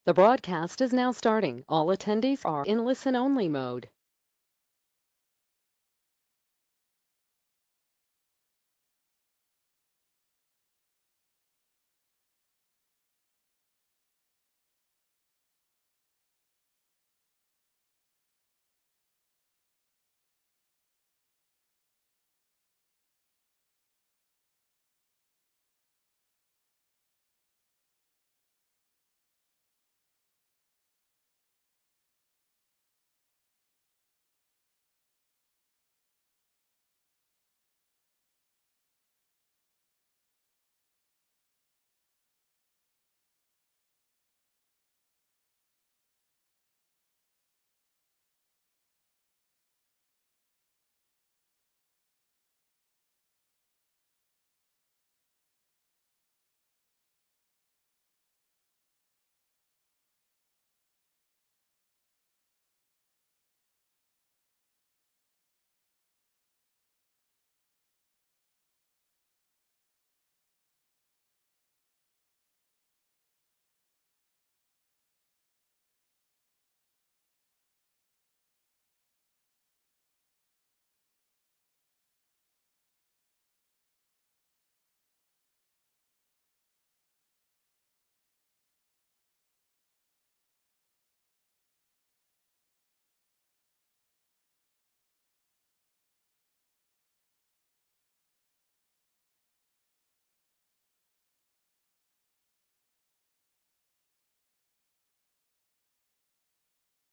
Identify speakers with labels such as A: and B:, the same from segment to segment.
A: The broadcast is now starting. All attendees are in listen-only mode.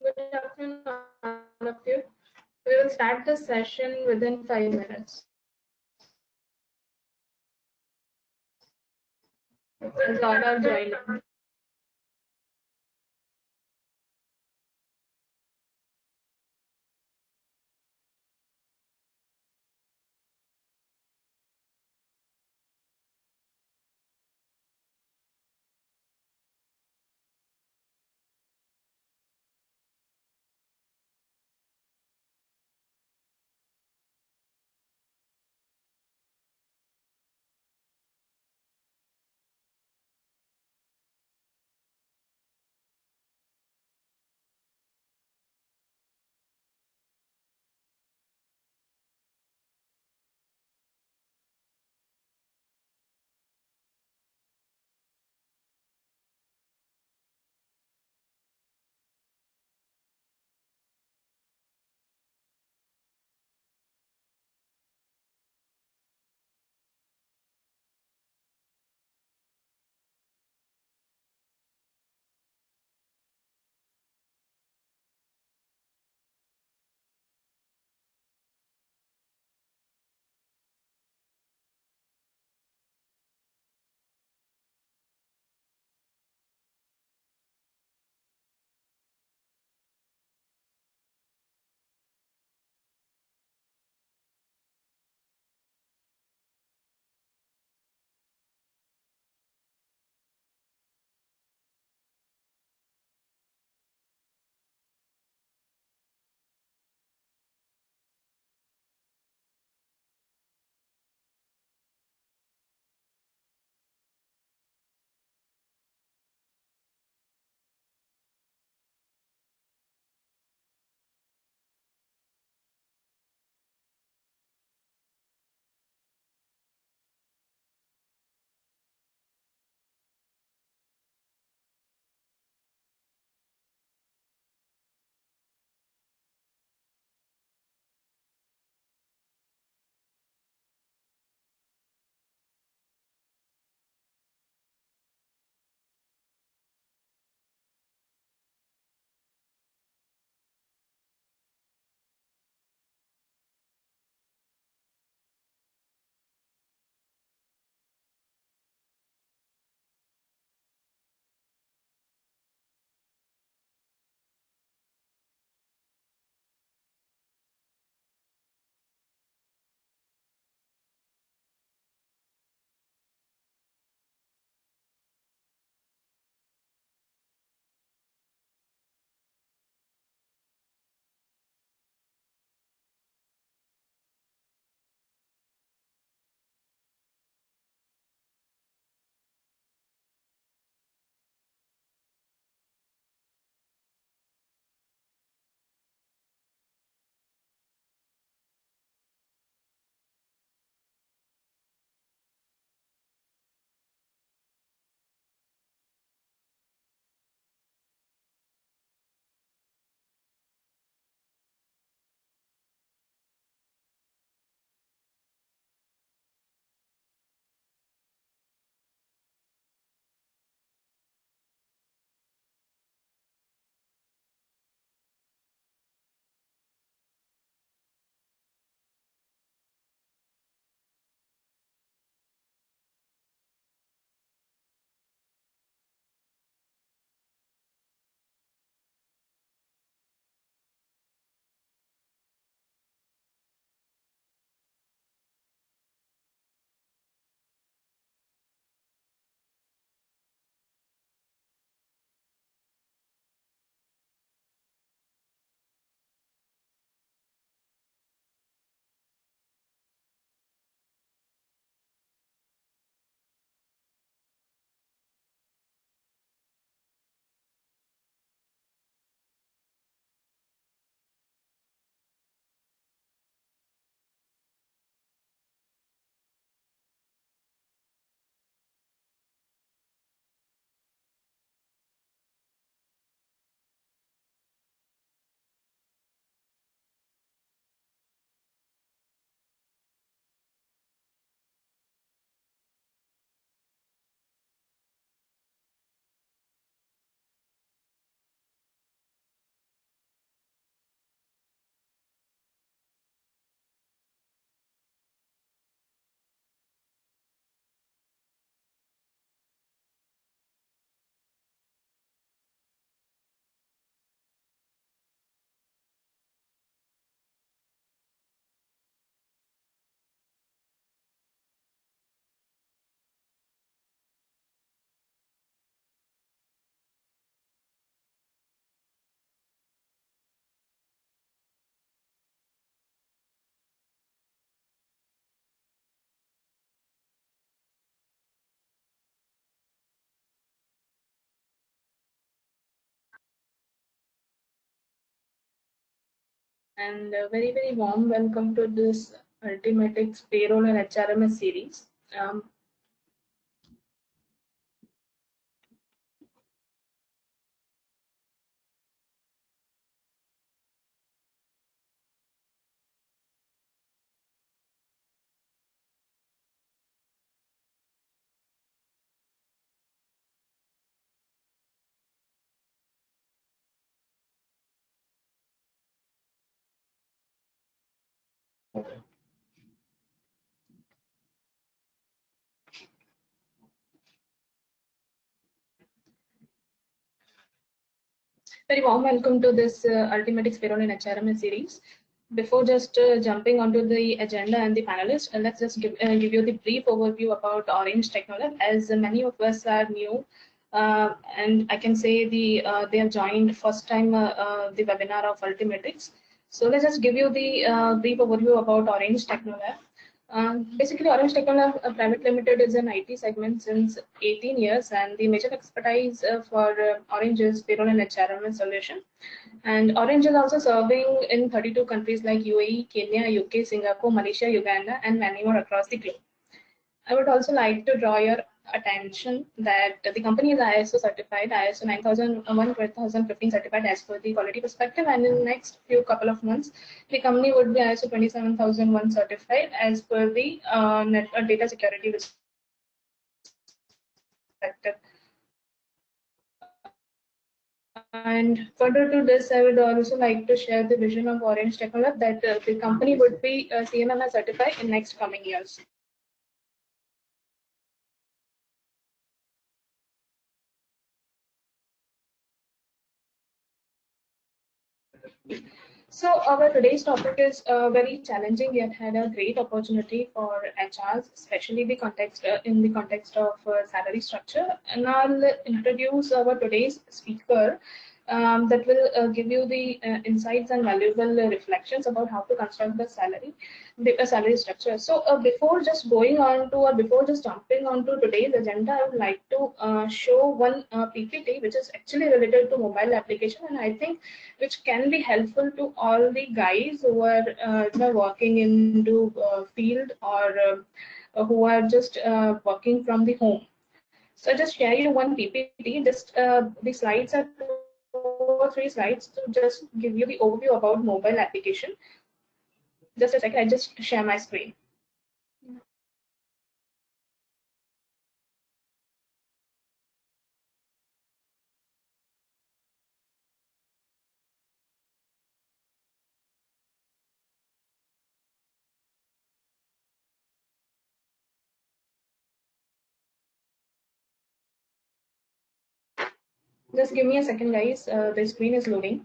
B: Good afternoon, all of you. We will start the session within 5 minutes. As all are joining. and a very warm welcome to this Ultimatics Payroll and HRMS series. Very warm welcome to this Ultimatics Payroll and HRMS series. Before just jumping onto the agenda and the panelists, let's just give you the brief overview about Orange Technology. As many of us are new, and I can say they have joined first time the webinar of Ultimatics. So let's just give you the brief overview about Orange Technology. Basically, Orange Technology Private Limited is an IT segment since 18 years, and the major expertise for Orange is payroll and HRM solution. And Orange is also serving in 32 countries like UAE, Kenya, UK, Singapore, Malaysia, Uganda, and many more across the globe. I would also like to draw your attention that the company is ISO certified, ISO 9001 2015 certified as per the quality perspective, and in the next few couple of months, the company would be ISO 27001 certified as per the data security perspective. And further to this, I would also like to share the vision of Orange Technology that the company would be CMMI certified in next coming years. So our today's topic is very challenging yet had a great opportunity for HRs, especially the context in the context of salary structure. And I'll introduce our today's speaker that will give you the insights and valuable reflections about how to construct the salary structure. So before just going on to or before just jumping on to today's agenda, I would like to show one PPT which is actually related to mobile application, and I think which can be helpful to all the guys who are working into field or who are just working from the home. So I just share you one PPT. Just the slides are 2 or 3 slides to just give you the overview about mobile application. Just a second, I just share my screen. Just give me a second, guys. The screen is loading.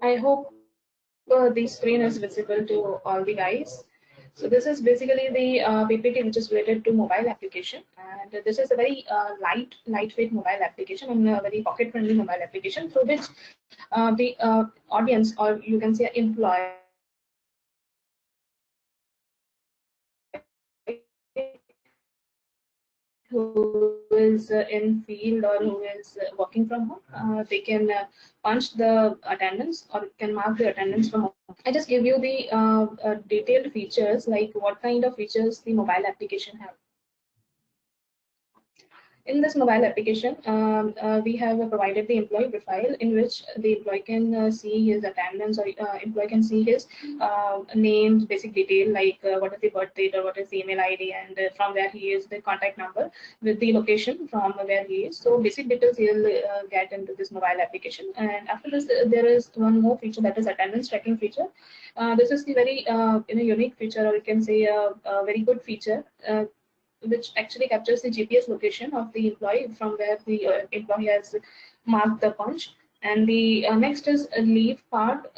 B: I hope the screen is visible to all the guys. So this is basically the PPT which is related to mobile application, and this is a very lightweight mobile application and a very pocket-friendly mobile application through which the audience, or you can say employee, who is in field or who is working from home, they can punch the attendance or can mark the attendance from home. I just give you the detailed features, like what kind of features the mobile application have. In this mobile application, we have provided the employee profile in which the employee can see his attendance, or employee can see his names, basic detail like what is the birth date or what is the email ID, and from where he is, the contact number with the location from where he is. So basic details he'll get into this mobile application. And after this, there is one more feature, that is attendance tracking feature. This is the very unique feature, or you can say a very good feature. Which actually captures the GPS location of the employee from where the employee has marked the punch. And the next is a leave part.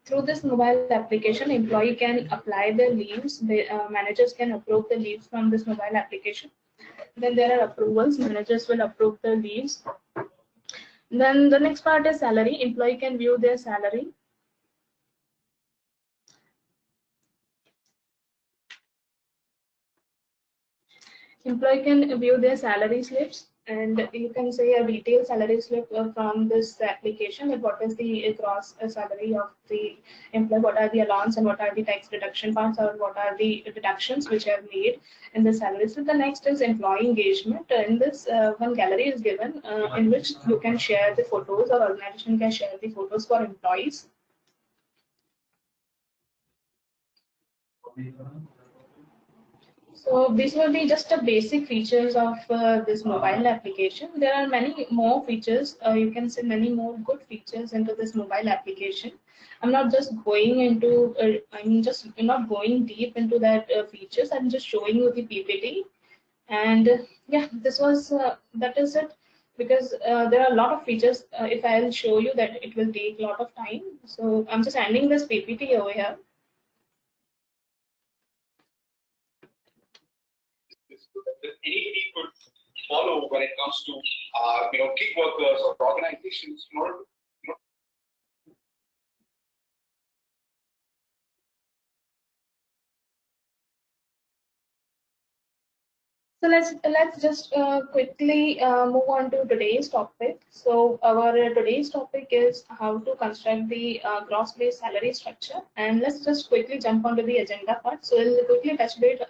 B: Through this mobile application, employee can apply their leaves. The managers can approve the leaves from this mobile application. Then there are approvals. Managers will approve the leaves. Then the next part is salary. Employee can view their salary. Employee can view their salary slips, and you can say a detailed salary slip from this application, that what is the gross salary of the employee, what are the allowance and what are the tax deduction parts, or what are the deductions which are made in the salary slip. The next is employee engagement. In this, one gallery is given in which you can share the photos, or organization can share the photos for employees. So these will be just the basic features of this mobile application. There are many more features. You can see many more good features into this mobile application. I'm not just going into, I'm just not going deep into that features. I'm just showing you the PPT. And yeah, this was, that is it. Because there are a lot of features. If I'll show you that, it will take a lot of time. So I'm just ending this PPT over here.
C: Anybody could follow when it comes to gig workers or organizations in order to
B: So let's just quickly move on to today's topic. So our today's topic is how to construct the gross base salary structure, and let's just quickly jump onto the agenda part. So we'll quickly touch base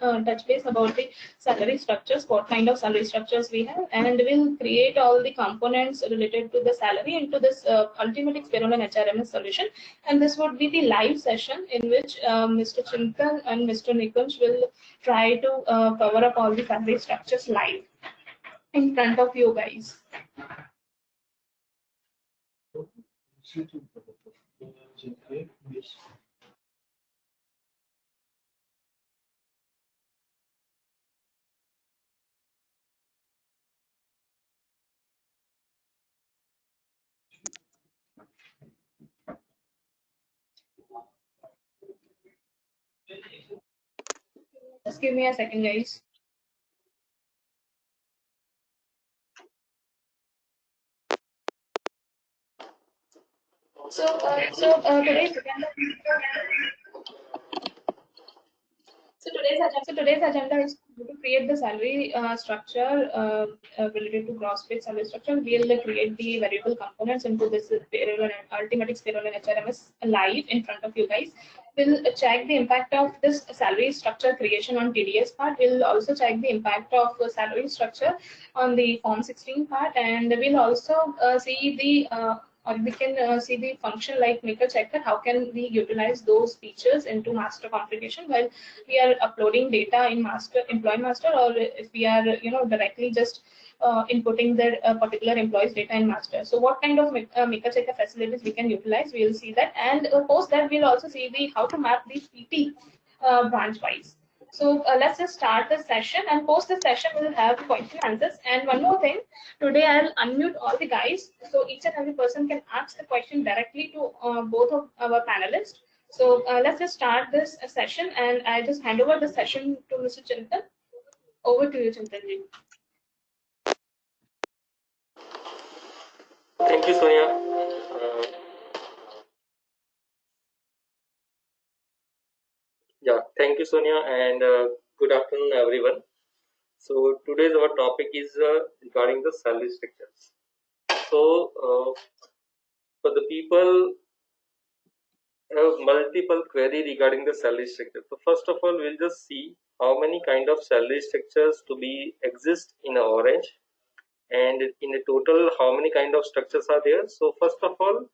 B: about the salary structures, what kind of salary structures we have, and we'll create all the components related to the salary into this ultimate payroll and HRMS solution. And this would be the live session in which Mr. Chintan and Mr. Nikunj will try to cover up all the salary structures live in front of you guys. Just give me a second, guys. So today's agenda. So today's agenda is to create the salary structure related to gross pay salary structure. We'll create the variable components into this payroll and Ultimatix payroll and HRMS live in front of you guys. We'll check the impact of this salary structure creation on TDS part. We'll also check the impact of salary structure on the Form 16 part, and we'll also see the or we can see the function like maker checker. How can we utilize those features into master configuration while we are uploading data in master employee master, or if we are directly just inputting the particular employee's data in master. So what kind of maker checker facilities we can utilize, we will see that, and post that we'll also see the how to map the PT branch wise. So let's just start the session, and post the session we'll have question answers. And one more thing, today I'll unmute all the guys, so each and every person can ask the question directly to both of our panelists. So let's just start this session, and I just hand over the session to Mr. Chintan. Over to you, Chintanji.
D: Thank you, Sonia. Thank you, Sonia, and good afternoon, everyone. So today's our topic is regarding the salary structures. So for the people have multiple query regarding the salary structure. So first of all, we'll just see how many kind of salary structures to be exist in Orange, and in a total how many kind of structures are there. So first of all,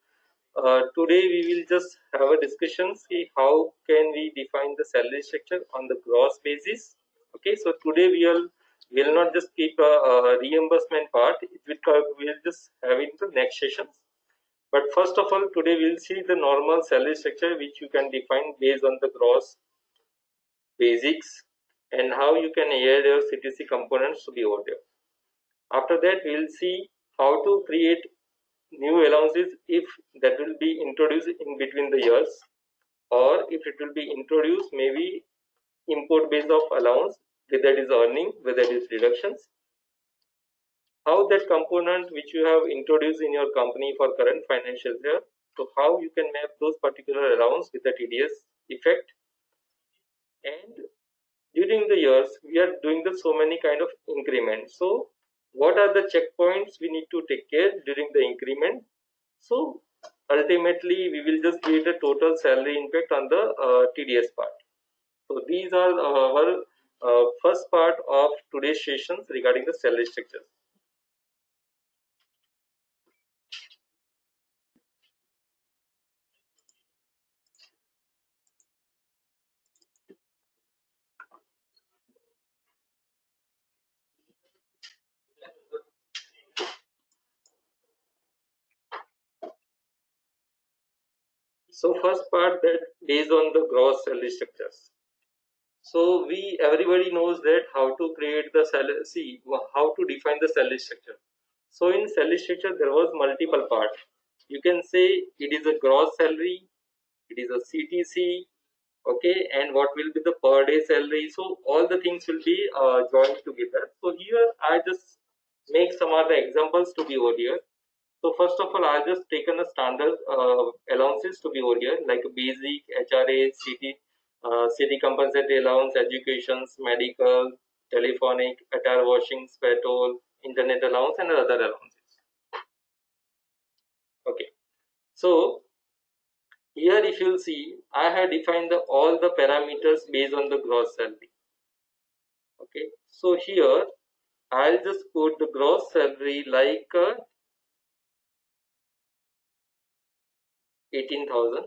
D: today we will just have a discussion, see how can we define the salary structure on the gross basis. Okay, so today we'll not just keep a reimbursement part, we'll just have it in the next sessions. But first of all, today we'll see the normal salary structure which you can define based on the gross basics, and how you can add your CTC components to be over there. After that, we'll see how to create new allowances if that will be introduced in between the years, or if it will be introduced maybe import base of allowance, whether it is earning, whether it is deductions. how that component which you have introduced in your company for current financial year, so how you can map those particular allowance with the TDS effect. And during the years we are doing the so many kind of increments, so what are the checkpoints we need to take care during the increment. So ultimately we will just create a total salary impact on the TDS part. So these are our first part of today's sessions regarding the salary structure. So first part, that based on the gross salary structures. So we everybody knows that how to create the salary, see how to define the salary structure. So in salary structure there was multiple parts. You can say it is a gross salary, it is a CTC, okay, and what will be the per day salary. So all the things will be joined together. So here I just make some other examples to be over here. So first of all, I just taken a standard allowances to be over here, like basic, HRA, city compensatory allowance, educations, medical, telephonic, attire washing, petrol, internet allowance, and other allowances. Okay, so here if you'll see, I have defined all the parameters based on the gross salary. Okay, so here I'll just put the gross salary like 18,000.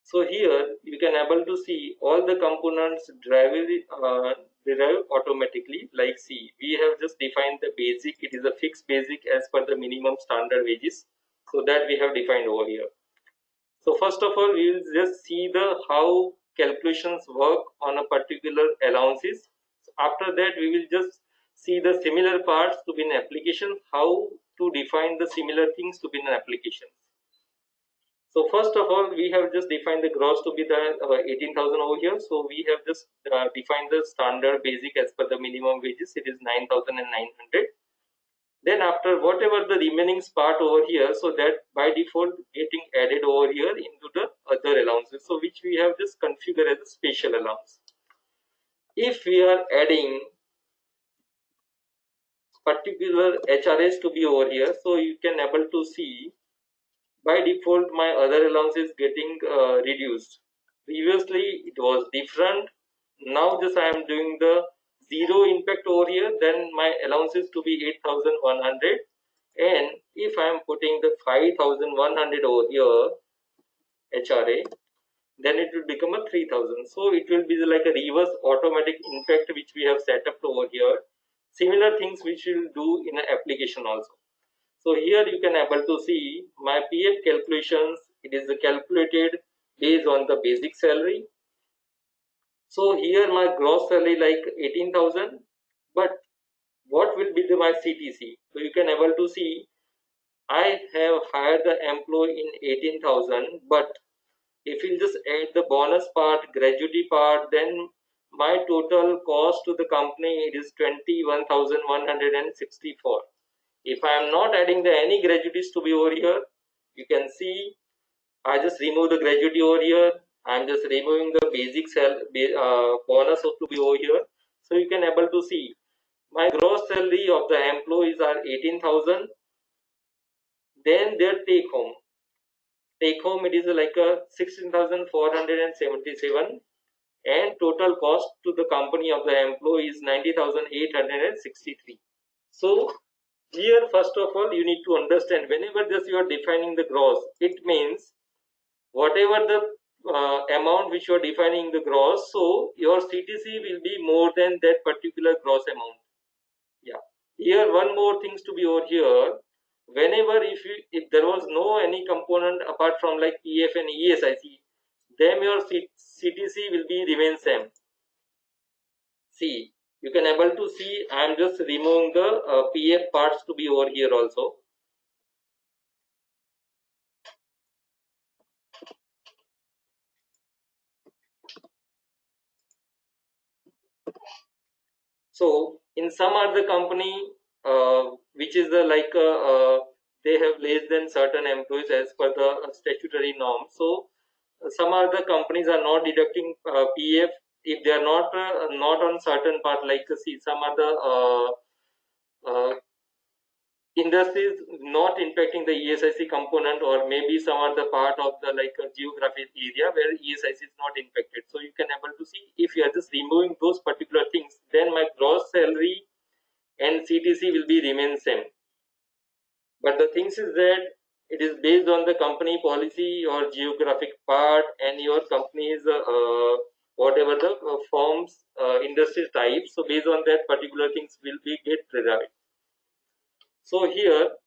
D: So here you can able to see all the components derive automatically. Like see, we have just defined the basic. It is a fixed basic as per the minimum standard wages. So that we have defined over here. So first of all, we will just see the how calculations work on a particular allowances. So after that, we will just see the similar parts to be in application, how to define the similar things to be in application. So first of all, we have just defined the gross to be the 18,000 over here. So we have just defined the standard basic as per the minimum wages. It is 9,900. Then after whatever the remaining part over here, so that by default getting added over here into the other allowances. So which we have just configured as a special allowance. If we are adding particular HRS to be over here, so you can able to see by default my other allowance is getting reduced. Previously it was different. Now just I am doing the zero impact over here, then my allowance is to be 8,100, and if I am putting the 5,100 over here HRA, then it will become a 3,000. So it will be like a reverse automatic impact which we have set up over here. Similar things which we will do in an application also. So here you can able to see my PF calculations. It is calculated based on the basic salary. So here my gross salary like 18,000, but what will be my CTC? So you can able to see I have hired the employee in 18,000, but if you just add the bonus part, gratuity part, then my total cost to the company it is 21,164. If I am not adding the any gratuities to be over here, you can see I just remove the gratuity over here. I am just removing the basic bonus to be over here. So you can able to see my gross salary of the employees are 18,000. Then their take home. Take home it is like a 16,477, and total cost to the company of the employee is 90,863. So here first of all you need to understand whenever this you are defining the gross, it means whatever the amount which you are defining the gross, so your CTC will be more than that particular gross amount. Yeah, here one more things to be over here. Whenever if there was no any component apart from like EF and ESIC, then your CTC will be remain same. See, you can able to see I am just removing the PF parts to be over here also. So in some other company which is the they have less than certain employees as per the statutory norm. So some other companies are not deducting PF if they are not on certain part, like see some other uh, industries not impacting the ESIC component, or maybe some other part of the geographic area where ESIC is not impacted. So you can able to see, if you are just removing those particular things, then my gross salary and CTC will be remain same. But the things is that it is based on the company policy or geographic part and your company's whatever the firm's industry type. So based on that particular things will be get derived. So here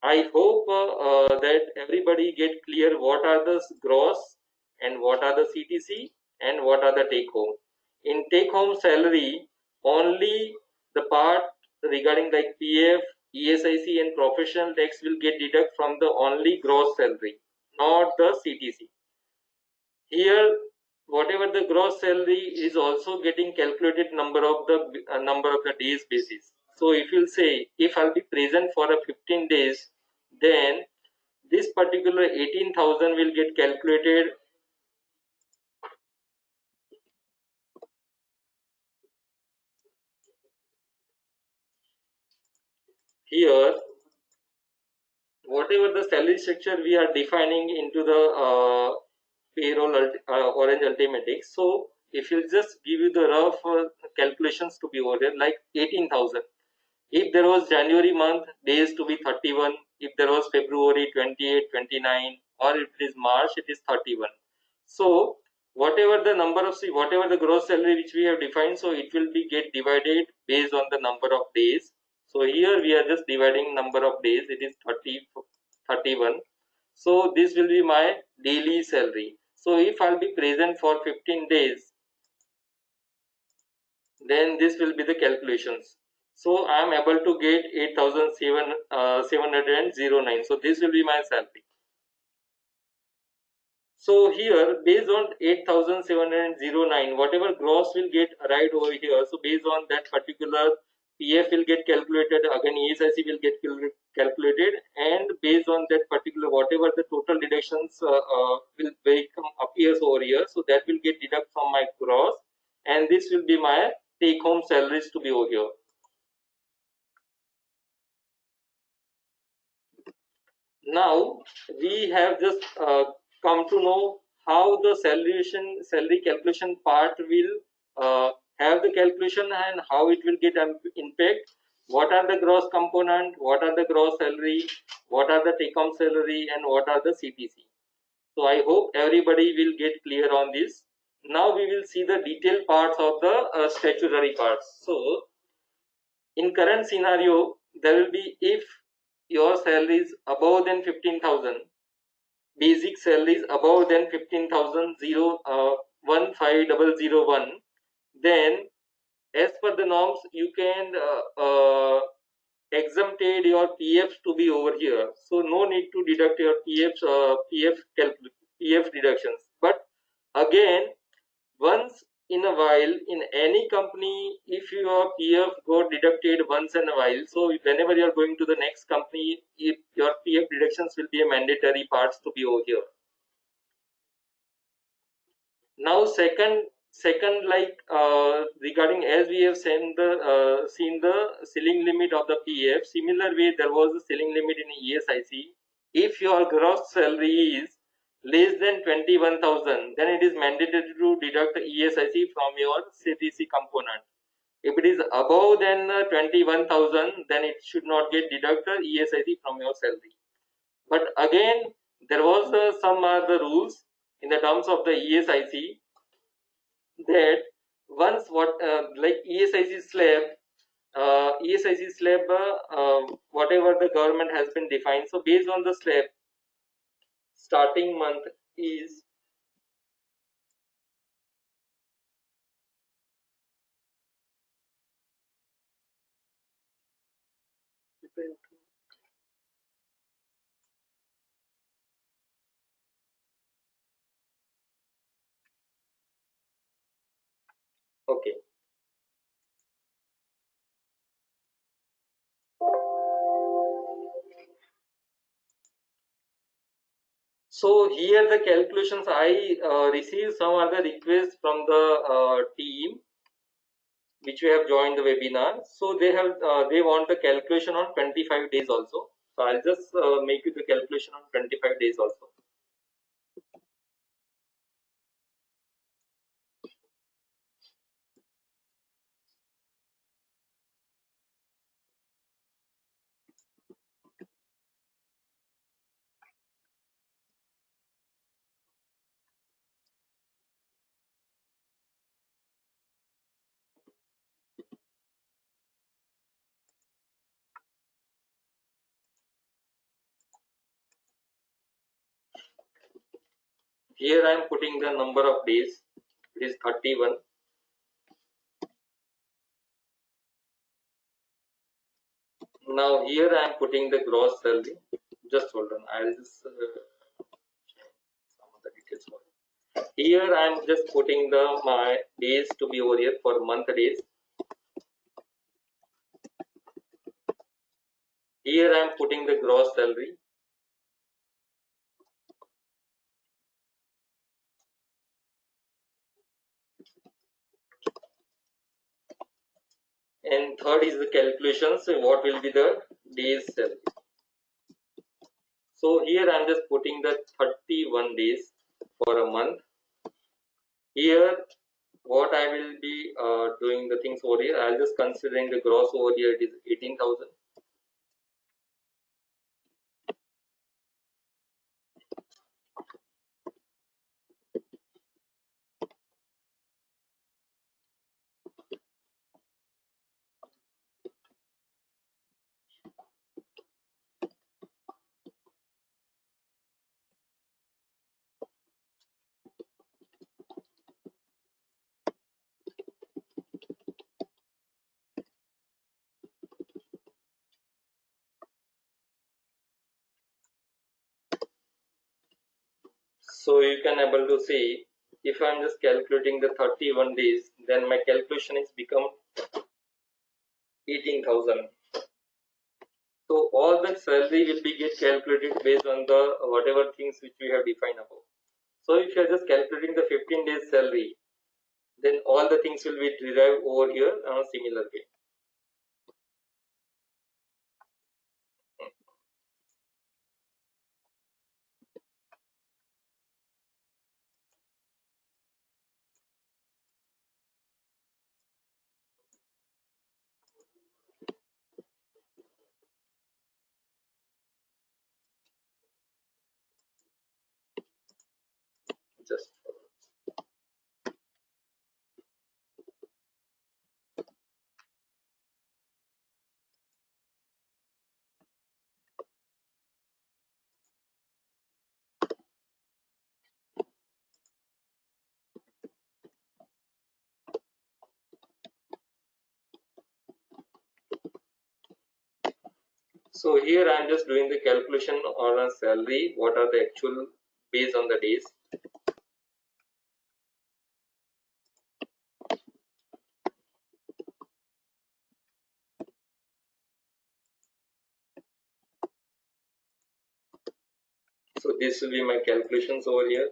D: I hope that everybody get clear what are the gross and what are the CTC and what are the take home. In take home salary, only the part regarding like PF, ESIC and professional tax will get deduct from the only gross salary, not the CTC. Here, whatever the gross salary is also getting calculated number of the days basis. So if you'll say, if I'll be present for a 15 days, then this particular 18,000 will get calculated here. Whatever the salary structure we are defining into the payroll orange ultimatics. So if you just give you the rough calculations to be over there, like 18,000. If there was January month, days to be 31. If there was February 28, 29, or if it is March, it is 31. So whatever the number of, whatever the gross salary which we have defined, so it will be get divided based on the number of days. So here we are just dividing number of days. It is 31. So this will be my daily salary. So if I'll be present for 15 days, then this will be the calculations. So I am able to get 8,709. So this will be my salary. So here, based on 8,709, whatever gross will get arrived over here. So based on that particular PF will get calculated, again ESIC will get calculated, and based on that particular whatever the total deductions will become appears over here. So that will get deduct from my gross, and this will be my take home salaries to be over here. Now we have just come to know how the salary calculation part will have the calculation and how it will get impact. What are the gross component? What are the gross salary? What are the take home salary? And what are the CTC? So I hope everybody will get clear on this. Now we will see the detailed parts of the statutory parts. So in current scenario, there will be, if your salary is above than 15,000, basic salary is above than 15,000 15001, then as per the norms you can exempted your PF to be over here. So no need to deduct your PF deductions. But again, once in a while in any company, if your PF got deducted once in a while, so whenever you are going to the next company, if your PF deductions will be a mandatory parts to be over here. Now second regarding, as we have seen the ceiling limit of the PF, similar way there was a ceiling limit in ESIC. If your gross salary is less than 21,000, then it is mandatory to deduct the ESIC from your CTC component. If it is above than 21,000, then it should not get deducted ESIC from your salary. But again, there was some other rules in the terms of the ESIC, that once ESIC slab, whatever the government has been defined. So based on the slab, starting month is okay. So here the calculations I received some other requests from the team which we have joined the webinar. So they want the calculation on 25 days also. So I'll just make you the calculation on 25 days also. Here I am putting the number of days. It is 31. Now here I am putting the gross salary. Just hold on. I'll just some of the details for it. Here I am just putting my days to be over here for month days. Here I am putting the gross salary. And third is the calculations. What will be the days salary? So here I am just putting the 31 days for a month. Here what I will be doing the things over here, I'll just considering the gross over here, it is 18,000. So you can able to see if I'm just calculating the 31 days, then my calculation is become 18,000. So all the salary will be get calculated based on the whatever things which we have defined above. So if you are just calculating the 15 days salary, then all the things will be derived over here in a similar way. Just so here I am just doing the calculation on a salary. What are the actual based on the days? So this will be my calculations over here.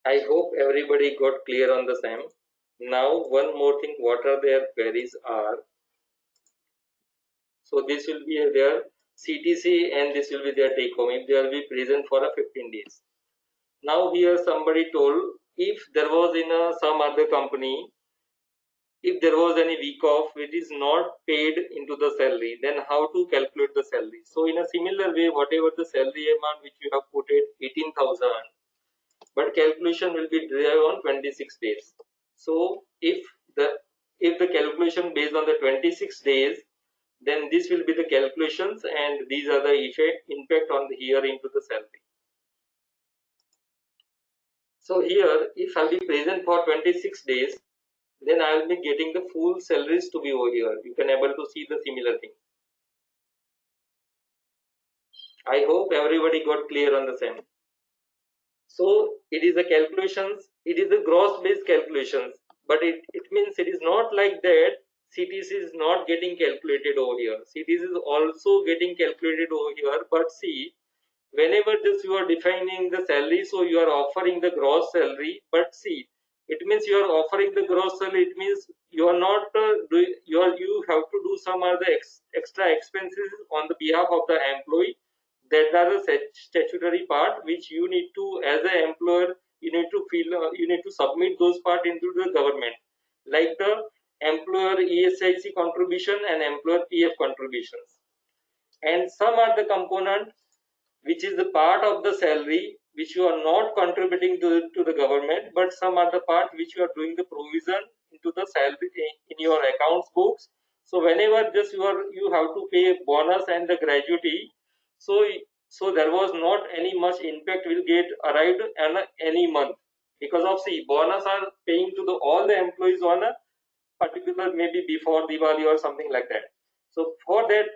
D: I hope everybody got clear on the same. Now one more thing, what are their queries are. So this will be their CTC and this will be their take home if they will be present for a 15 days. Now here somebody told if there was in some other company, if there was any week off which is not paid into the salary, then how to calculate the salary. So in a similar way, whatever the salary amount which you have put it 18,000, but calculation will be derived on 26 days. So if if the calculation based on the 26 days, then this will be the calculations, and these are the impact on the here into the salary. So here, if I'll be present for 26 days, then I will be getting the full salaries to be over here. You can able to see the similar thing. I hope everybody got clear on the same. So it is a calculations, it is a gross based calculations, but it means it is not like that CTC is not getting calculated over here. CTC is also getting calculated over here, but see, whenever this you are defining the salary, so you are offering the gross salary, but see, it means you are offering the gross salary, it means you are not you have to do some other extra expenses on the behalf of the employee. That are the statutory part which you need to, as an employer, you need to you need to submit those part into the government, like the employer ESIC contribution and employer PF contributions, and some are the component which is the part of the salary which you are not contributing to the government, but some are the part which you are doing the provision into the salary in your accounts books. So whenever just you have to pay bonus and the gratuity, so there was not any much impact will get arrived on any month, because of see bonus are paying to the all the employees on a particular maybe before Diwali or something like that. So for that,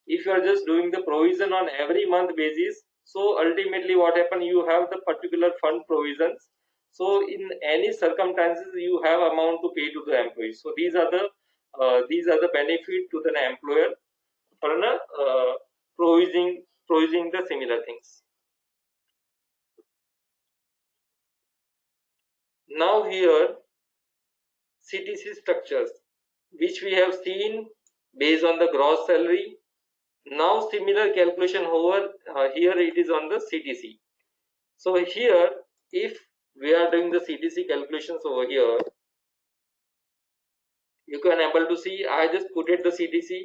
D: if you are just doing the provision on every month basis, so ultimately what happen, you have the particular fund provisions. So in any circumstances, you have amount to pay to the employees. So these are the benefit to the employer for provisioning the similar things. Now here CTC structures, which we have seen based on the gross salary. Now similar calculation over here it is on the CTC. So here, if we are doing the CTC calculations over here, you can able to see I just put it the CTC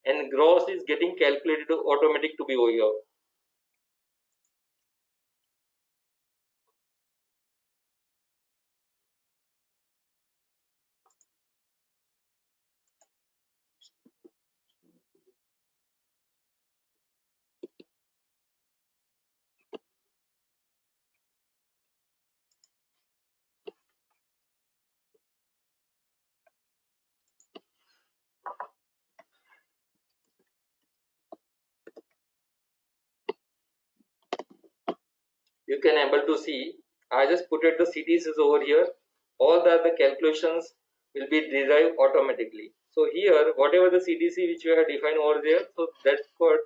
D: and gross is getting calculated automatic to be over here. You can able to see I just put it the CTCs over here. All the calculations will be derived automatically. So here whatever the CTC which you have defined over there, so that could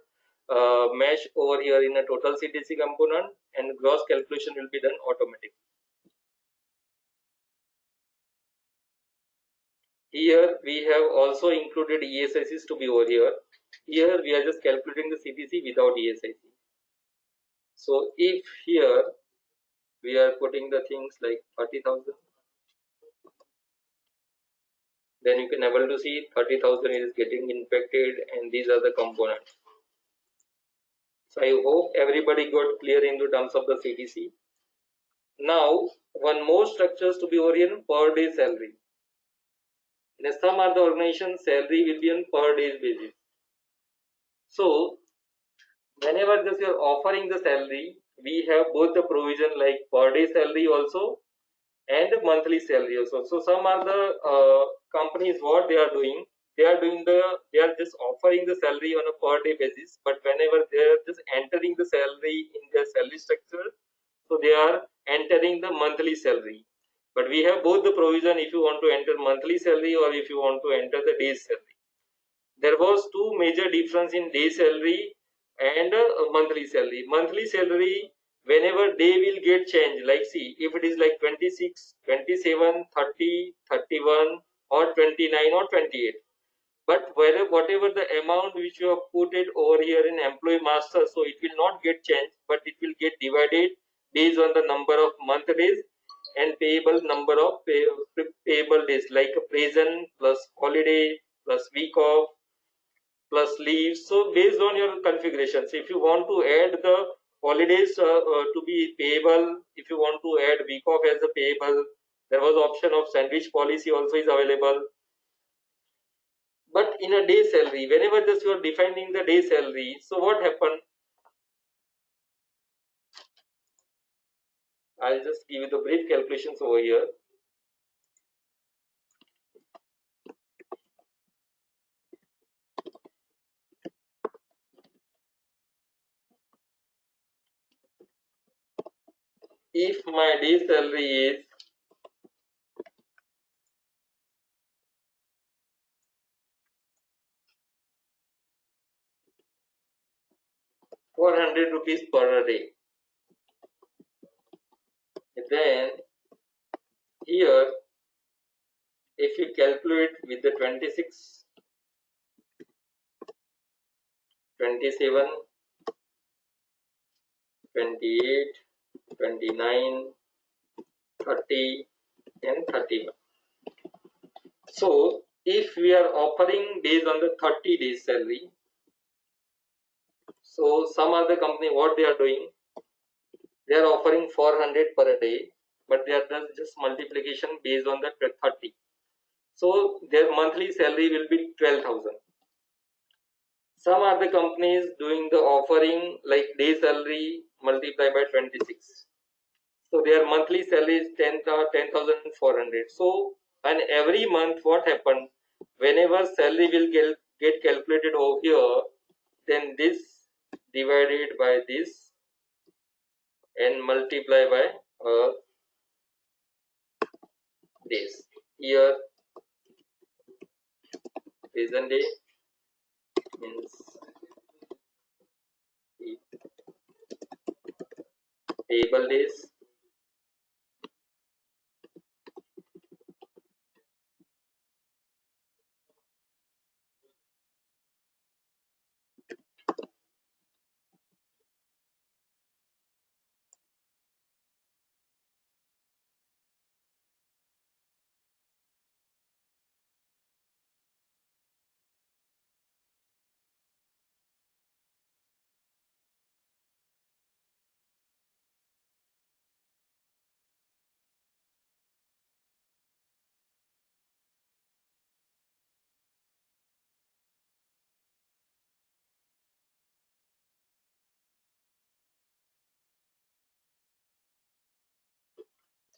D: match over here in a total CTC component, and gross calculation will be done automatically. Here we have also included ESICs to be over here. Here we are just calculating the CTC without ESIC. So if here we are putting the things like 30,000, then you can able to see 30,000 is getting impacted, and these are the components. So I hope everybody got clear in the terms of the CTC. Now one more structures to be over here, per day salary. In some other organization, salary will be on per day basis. So whenever this you are offering the salary, we have both the provision like per day salary also and monthly salary also. So some are the companies what they are doing, they are just offering the salary on a per day basis, but whenever they are just entering the salary in their salary structure, so they are entering the monthly salary. But we have both the provision if you want to enter monthly salary or if you want to enter the day salary. There was two major difference in day salary and monthly salary. Monthly salary, whenever day will get changed, like see if it is like 26, 27, 30, 31 or 29 or 28, but whatever the amount which you have put it over here in employee master, so it will not get changed, but it will get divided based on the number of month days and payable number of payable days, like a present plus holiday plus week off plus leave. So based on your configurations, if you want to add the holidays to be payable, if you want to add week off as a payable, There was option of sandwich policy also is available. But in a day salary, whenever just you are defining the day salary, so what happened? I'll just give you the brief calculations over here. If my day salary is 400 rupees per day, then here if you calculate with the 26, 27, 28, 29, 30 and 31. So if we are offering based on the 30 days salary, so some other company what they are doing, they are offering 400 per day, but they are just multiplication based on the 30. So their monthly salary will be 12,000. Some other companies doing the offering like day salary multiplied by 26. So their monthly salary is 10,400. So and every month what happened, whenever salary will get calculated over here, then this divided by this and multiply by days. Here present day means table days.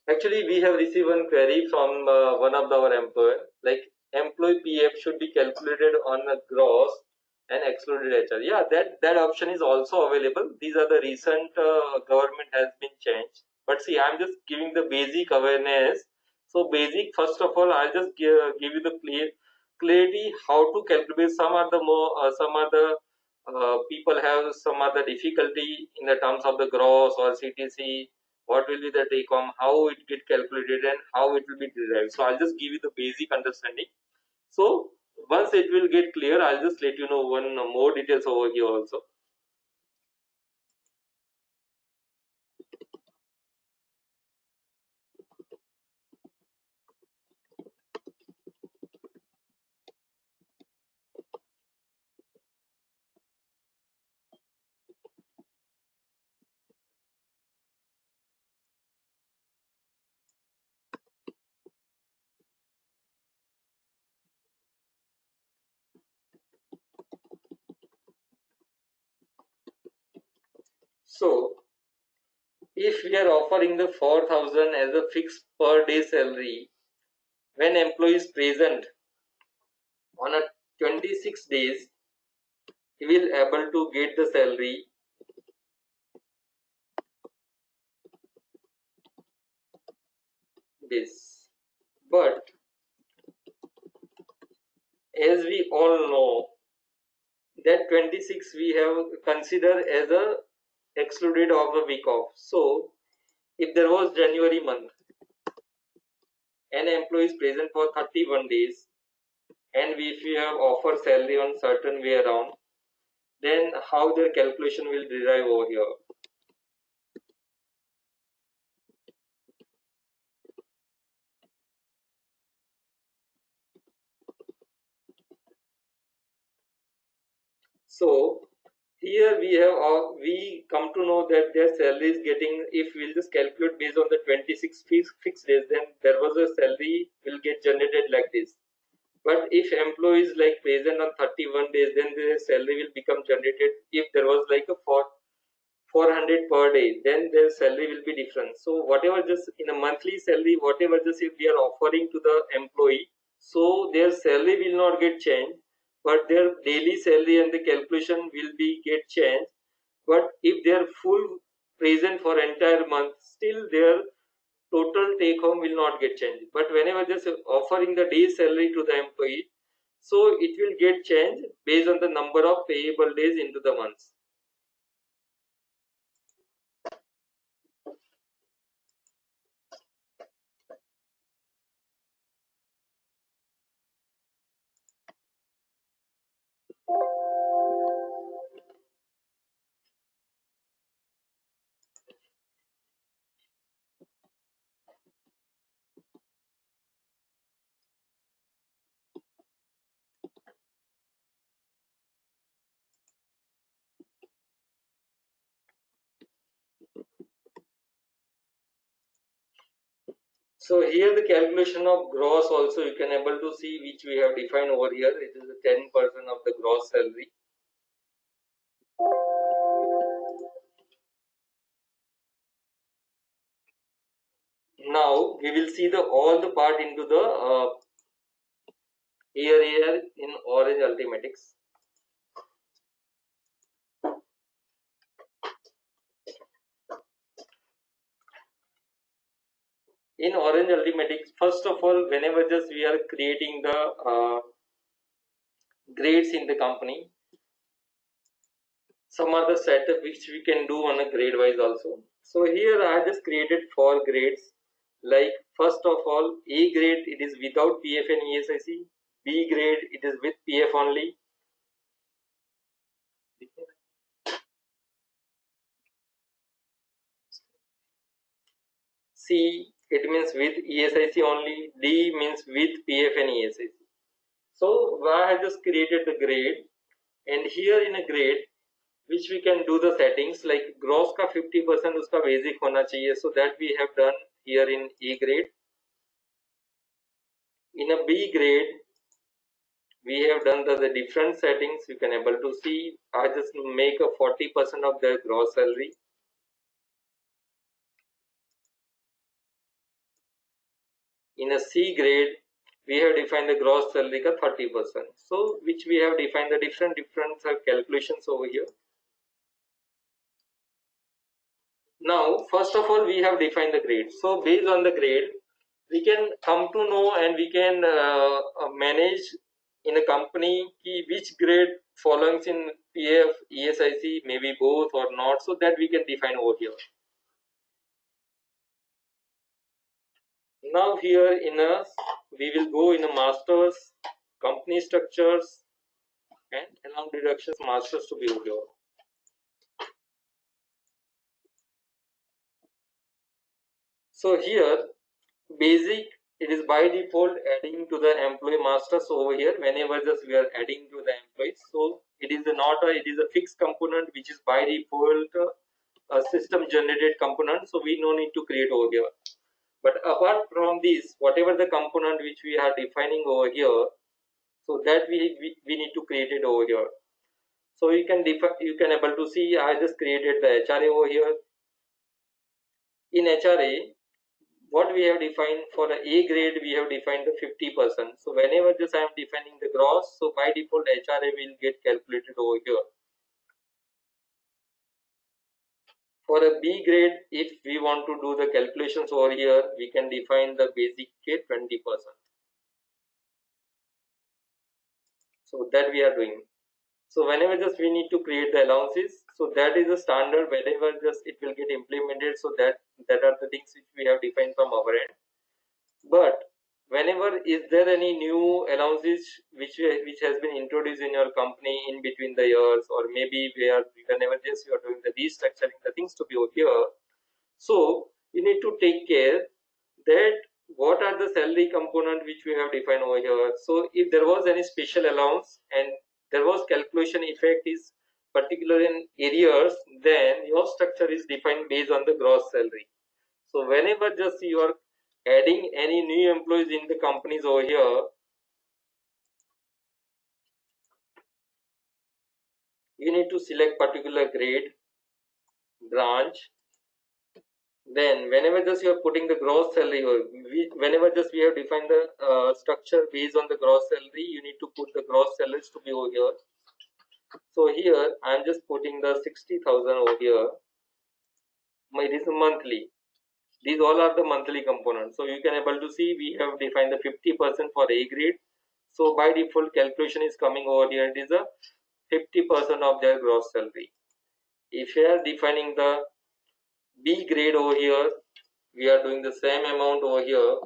D: Actually, we have received one query from one of our employer, like employee PF should be calculated on a gross and excluded HR. Yeah, that option is also available. These are the recent government has been changed. But see, I'm just giving the basic awareness. So basic, first of all, I'll just give you the clarity how to calculate. Some are the more, some are the people have some other difficulty in the terms of the gross or CTC, what will be the take home, how it get calculated and how it will be derived. So I'll just give you the basic understanding. So once it will get clear, I'll just let you know one more details over here also. So if we are offering the 4,000 as a fixed per day salary, when employee is present on a 26 days, he will able to get the salary this. But as we all know that 26 we have considered as a excluded of a week off. So if there was January month, an employee is present for 31 days, and if we have offer salary on certain way around, then how their calculation will derive over here. So here we come to know that their salary is getting, if we'll just calculate based on the 26 fixed days, then there was a salary will get generated like this. But if employees like present on 31 days, then their salary will become generated. If there was like a 400 per day, then their salary will be different. So whatever just in a monthly salary, whatever just if we are offering to the employee, so their salary will not get changed, but their daily salary and the calculation will be get changed. But if they are full present for entire month, still their total take home will not get changed. But whenever just offering the day salary to the employee, so it will get changed based on the number of payable days into the months. So here the calculation of gross also you can able to see, which we have defined over here. It is the 10% of the gross salary. Now we will see the all the part into the here in orange arithmetics. In orange arithmetics, first of all, whenever just we are creating the grades in the company, some other setup which we can do on a grade wise also. So here I just created 4 grades. Like first of all, A grade it is without PF and ESIC. B grade it is with PF only. C it means with ESIC only. D means with PF and ESIC. So I have just created the grade, and here in a grade which we can do the settings like gross का 50% उसका basic होना चाहिए, so that we have done here in A grade. In a B grade we have done the different settings. You can able to see I just make a 40% of the gross salary. In a C grade we have defined the gross salary ka 30%, so which we have defined the different calculations over here. Now first of all we have defined the grade, so based on the grade we can come to know and we can manage in a company which grade follows in PF, ESIC, maybe both or not, so that we can define over here. Now here in a we will go in a masters, company structures, and along deductions masters to be over here. So here basic it is by default adding to the employee masters over here. Whenever just we are adding to the employees, so it is it is a fixed component which is by default a system generated component, so we no need to create over here. But apart from this, whatever the component which we are defining over here, so that we need to create it over here. So you can able to see I just created the HRA over here. In HRA what we have defined for the A grade, we have defined the 50%. So whenever this I am defining the gross, so by default HRA will get calculated over here. For a B grade, if we want to do the calculations over here, we can define the basic K 20%. So that we are doing. So whenever just we need to create the allowances, so that is the standard. Whenever just it will get implemented, so that are the things which we have defined from our end. But whenever is there any new allowances which has been introduced in your company in between the years, or maybe whenever just you are doing the restructuring the things to be over here, so you need to take care that what are the salary component which we have defined over here. So if there was any special allowance and there was calculation effect is particular in arrears, then your structure is defined based on the gross salary. So whenever just you are adding any new employees in the companies over here, you need to select particular grade, branch. Then whenever just you are putting the gross salary, whenever just we have defined the structure based on the gross salary, you need to put the gross salaries to be over here. So here I am just putting the 60,000 over here. It is monthly. These all are the monthly components. So you can able to see we have defined the 50% for A grade. So by default calculation is coming over here. It is a 50% of their gross salary. If you are defining the B grade over here, we are doing the same amount over here.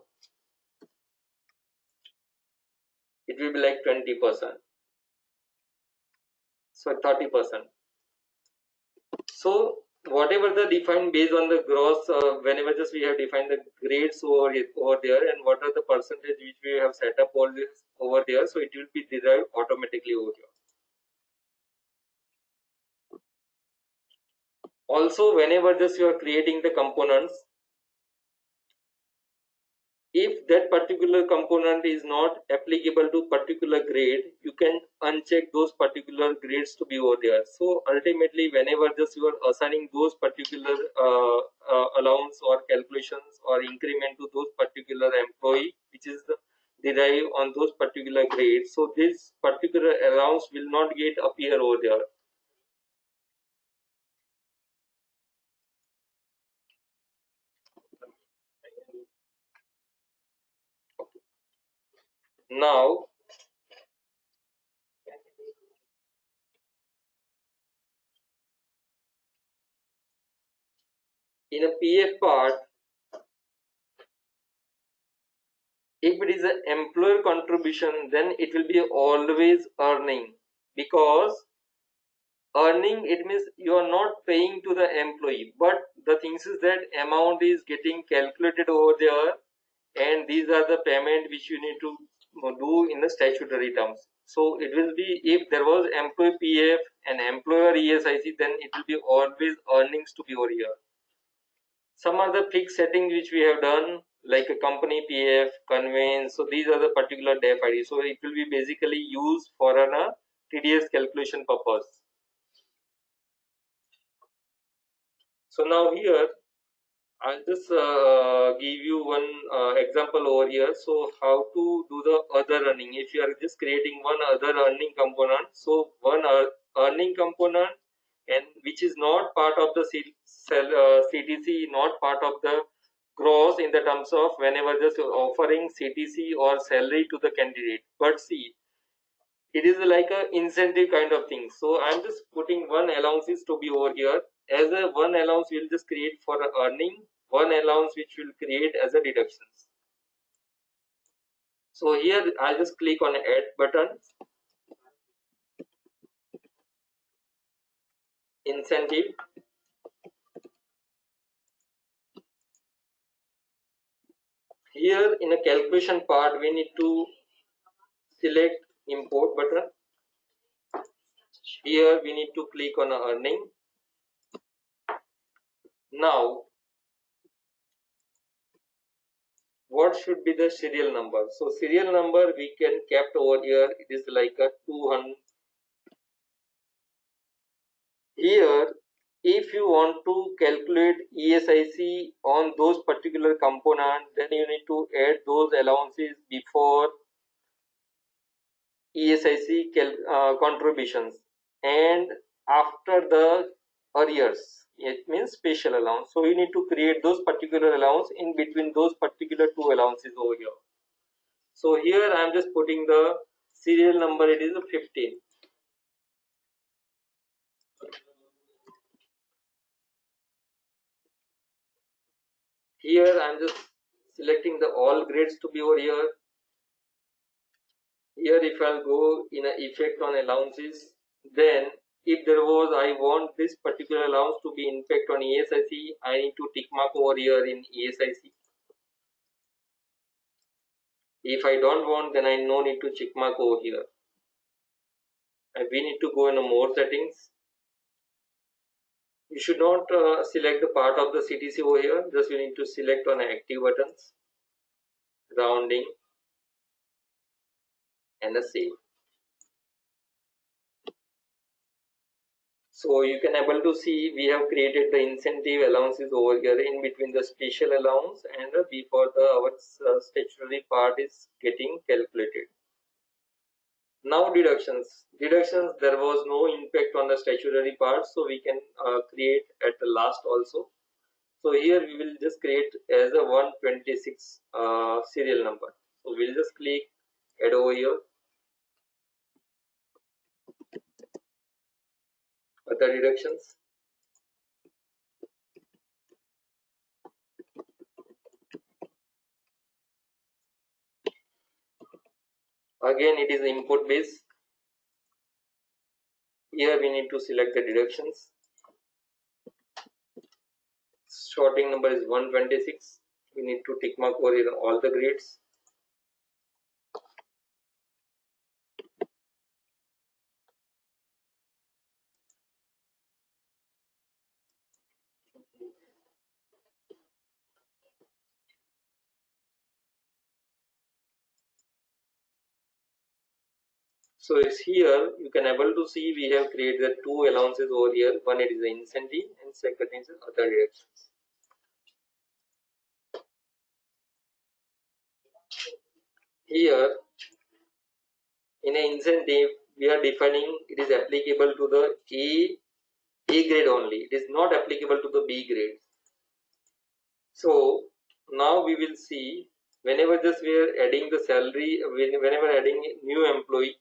D: It will be like 20%. So 30%. So whatever the defined based on the gross, whenever just we have defined the grades over there, and what are the percentage which we have set up all this over there, so it will be derived automatically over here. Also, whenever just you are creating the components, if that particular component is not applicable to particular grade, you can uncheck those particular grades to be over there. So ultimately whenever just you are assigning those particular allowance or calculations or increment to those particular employee which is derived on those particular grades, so this particular allowance will not get appear over there. Now in a PF part, if it is an employer contribution, then it will be always earning, because earning, it means you are not paying to the employee, but the things is that amount is getting calculated over there, and these are the payment which you need to do in the statutory terms. So it will be, if there was employee PF and employer ESIC, then it will be always earnings to be over here. Some other fixed settings which we have done, like a company PF, conveyance, so these are the particular DEF ID. So it will be basically used for an TDS calculation purpose. So now here I'll just give you one example over here. So how to do the other earning? If you are just creating one other earning component, so one earning component, and which is not part of the CTC, not part of the gross in the terms of whenever just offering CTC or salary to the candidate. But see, it is like a incentive kind of thing. So I'm just putting one allowances to be over here. As a one allowance we'll just create for earning, one allowance which will create as a deductions. So here I'll just click on add button, incentive. Here in a calculation part we need to select import button. Here we need to click on earning. Now what should be the serial number? So serial number we can kept over here, it is like a 200. Here if you want to calculate ESIC on those particular component, then you need to add those allowances before ESIC contributions and after the arrears. It means special allowance. So you need to create those particular allowance in between those particular two allowances over here. So here I am just putting the serial number, it is a 15. Here I am just selecting the all grades to be over here. Here if I'll go in a effect on allowances, then if there was, I want this particular allowance to be impact on ESIC, I need to tick mark over here in ESIC. If I don't want, then I no need to check mark over here. And we need to go in a more settings. You should not select the part of the CTC over here. Just you need to select on active buttons, rounding, and a save. So you can able to see we have created the incentive allowances over here in between the special allowance and before the our statutory part is getting calculated. Now deductions. Deductions, there was no impact on the statutory part, so we can create at the last also. So here we will just create as a 126 serial number. So we'll just click add over here. Other deductions. Again, it is input base. Here we need to select the deductions. Sorting number is 126. We need to tick mark over here all the grades. So it's here you can able to see we have created the two allowances over here. One it is the incentive and second is the other deductions. Here in an incentive we are defining it is applicable to the A grade only. It is not applicable to the B grade. So now we will see whenever just we are adding the salary, whenever adding new employee,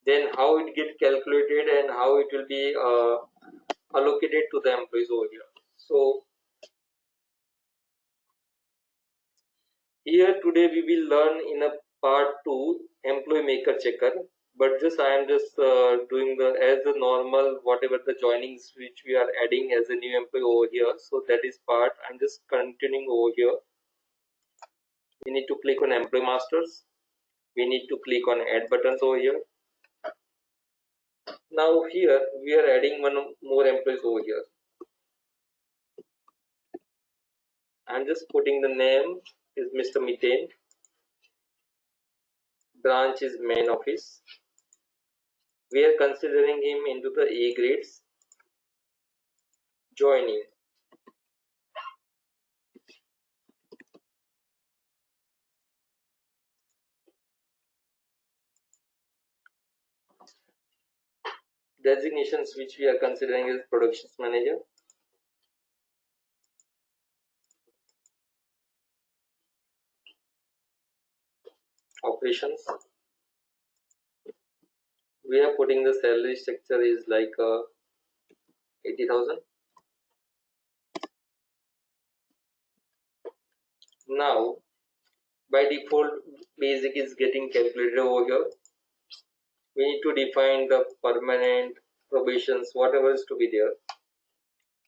D: then how it get calculated and how it will be allocated to the employees over here. So here today we will learn in a part 2 employee maker checker, but just I am just doing the as the normal whatever the joinings which we are adding as a new employee over here. So that is part I'm just continuing over here. We need to click on employee masters. We need to click on add buttons over here. Now here we are adding one more employees over here. I'm just putting the name is Mr. Methane. Branch is main office. We are considering him into the A grades. Joining. Designations which we are considering is productions manager. Operations. We are putting the salary structure is like 80,000. Now by default basic is getting calculated over here. We need to define the permanent probations, whatever is to be there.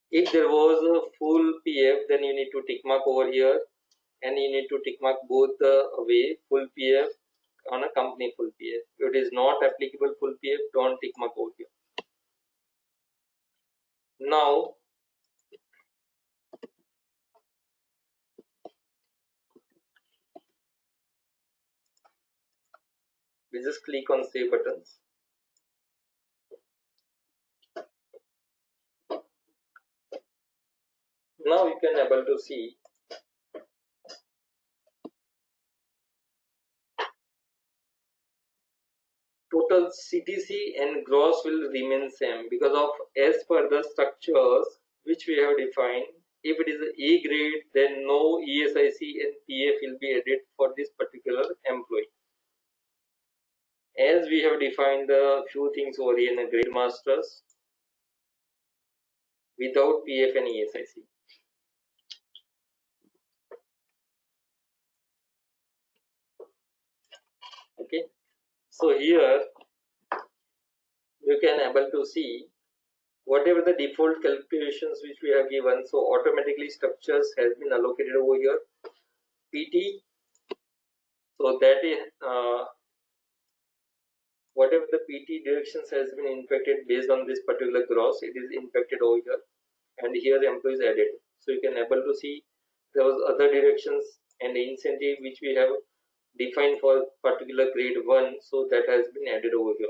D: If there was a full PF, then you need to tick mark over here, and you need to tick mark both the way full PF on a company full PF. If it is not applicable full PF, don't tick mark over here. Now we just click on save buttons. Now you can able to see total CTC and gross will remain same because of as per the structures which we have defined. If it is A grade, then no ESIC and PF will be added for this particular employee. As we have defined the few things over here in the grade masters without PF and ESIC. Okay, so here you can able to see whatever the default calculations which we have given, so automatically structures has been allocated over here. PT, so that is whatever the PT directions has been impacted based on this particular gross, it is impacted over here. and here employees added. So you can able to see there was other directions and incentive which we have defined for particular grade 1, so that has been added over here.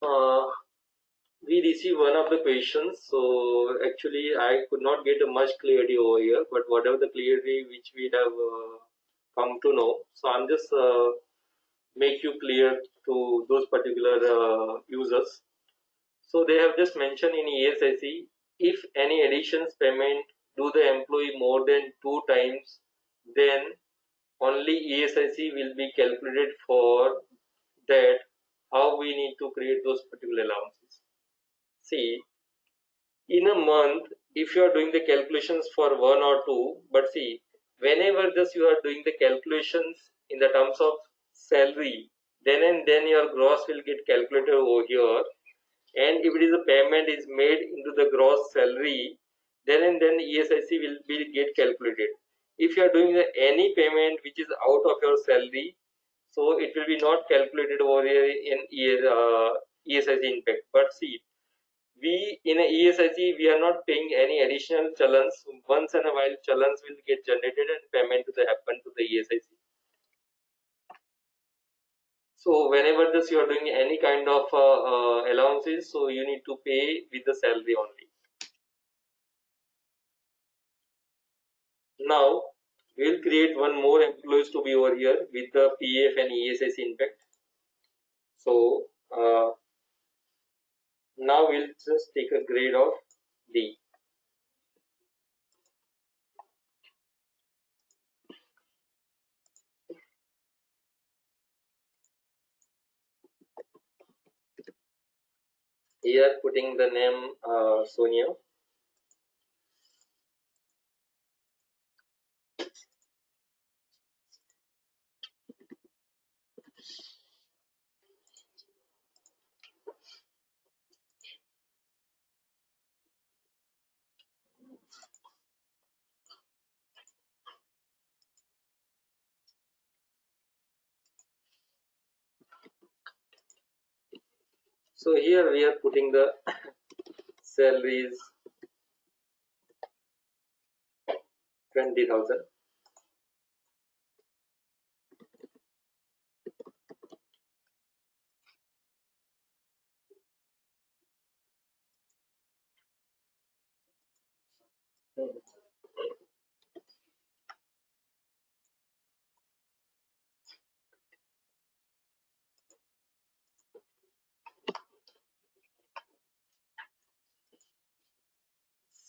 D: uh, we received one of the questions, so actually I could not get a much clarity over here, but whatever the clarity which we have come to know, so I'm just make you clear to those particular users. So they have just mentioned in ESIC, if any additions payment do the employee more than 2 times, then only ESIC will be calculated for that. How we need to create those particular allowances? See, in a month, if you are doing the calculations for 1 or 2, but see, whenever just you are doing the calculations in the terms of salary, then and then your gross will get calculated over here, and if it is a payment is made into the gross salary, then and then ESIC will be get calculated. If you are doing any payment which is out of your salary, so it will be not calculated over here in ESIC impact. But see, we in a ESIC we are not paying any additional challans. Once in a while challans will get generated and payment to the happen to the ESIC. So whenever this you are doing any kind of allowances, so you need to pay with the salary only. Now we'll create one more employees to be over here with the PF and ESIC impact. So now we'll just take a grade of D. Here putting the name Sonia. So here we are putting the salaries 20,000.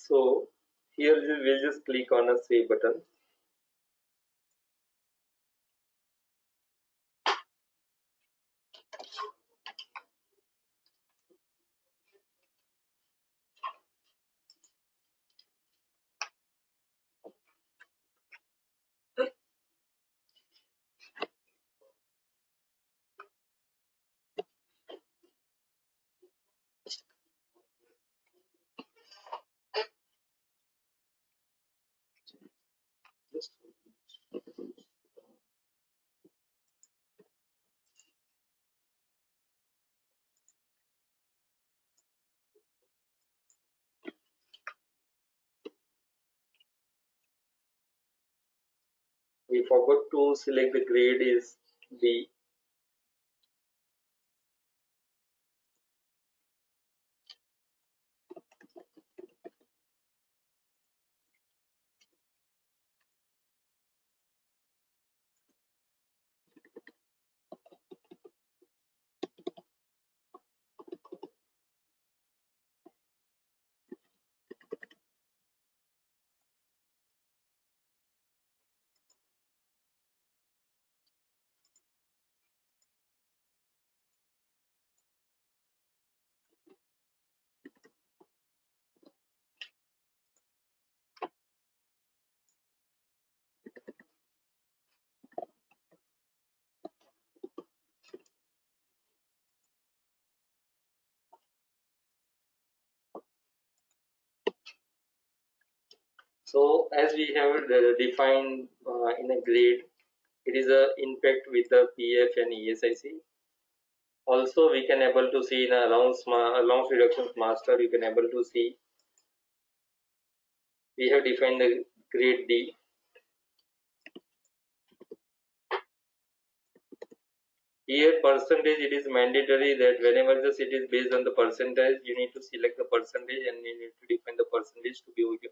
D: So here we'll just click on a save button. We forgot to select the grade is B. So as we have defined in a grade, it is a impact with the PF and ESIC. Also, we can able to see in a allowance reductions master, you can able to see we have defined the grade D. Here percentage, it is mandatory that whenever it is based on the percentage, you need to select the percentage and you need to define the percentage to be over here.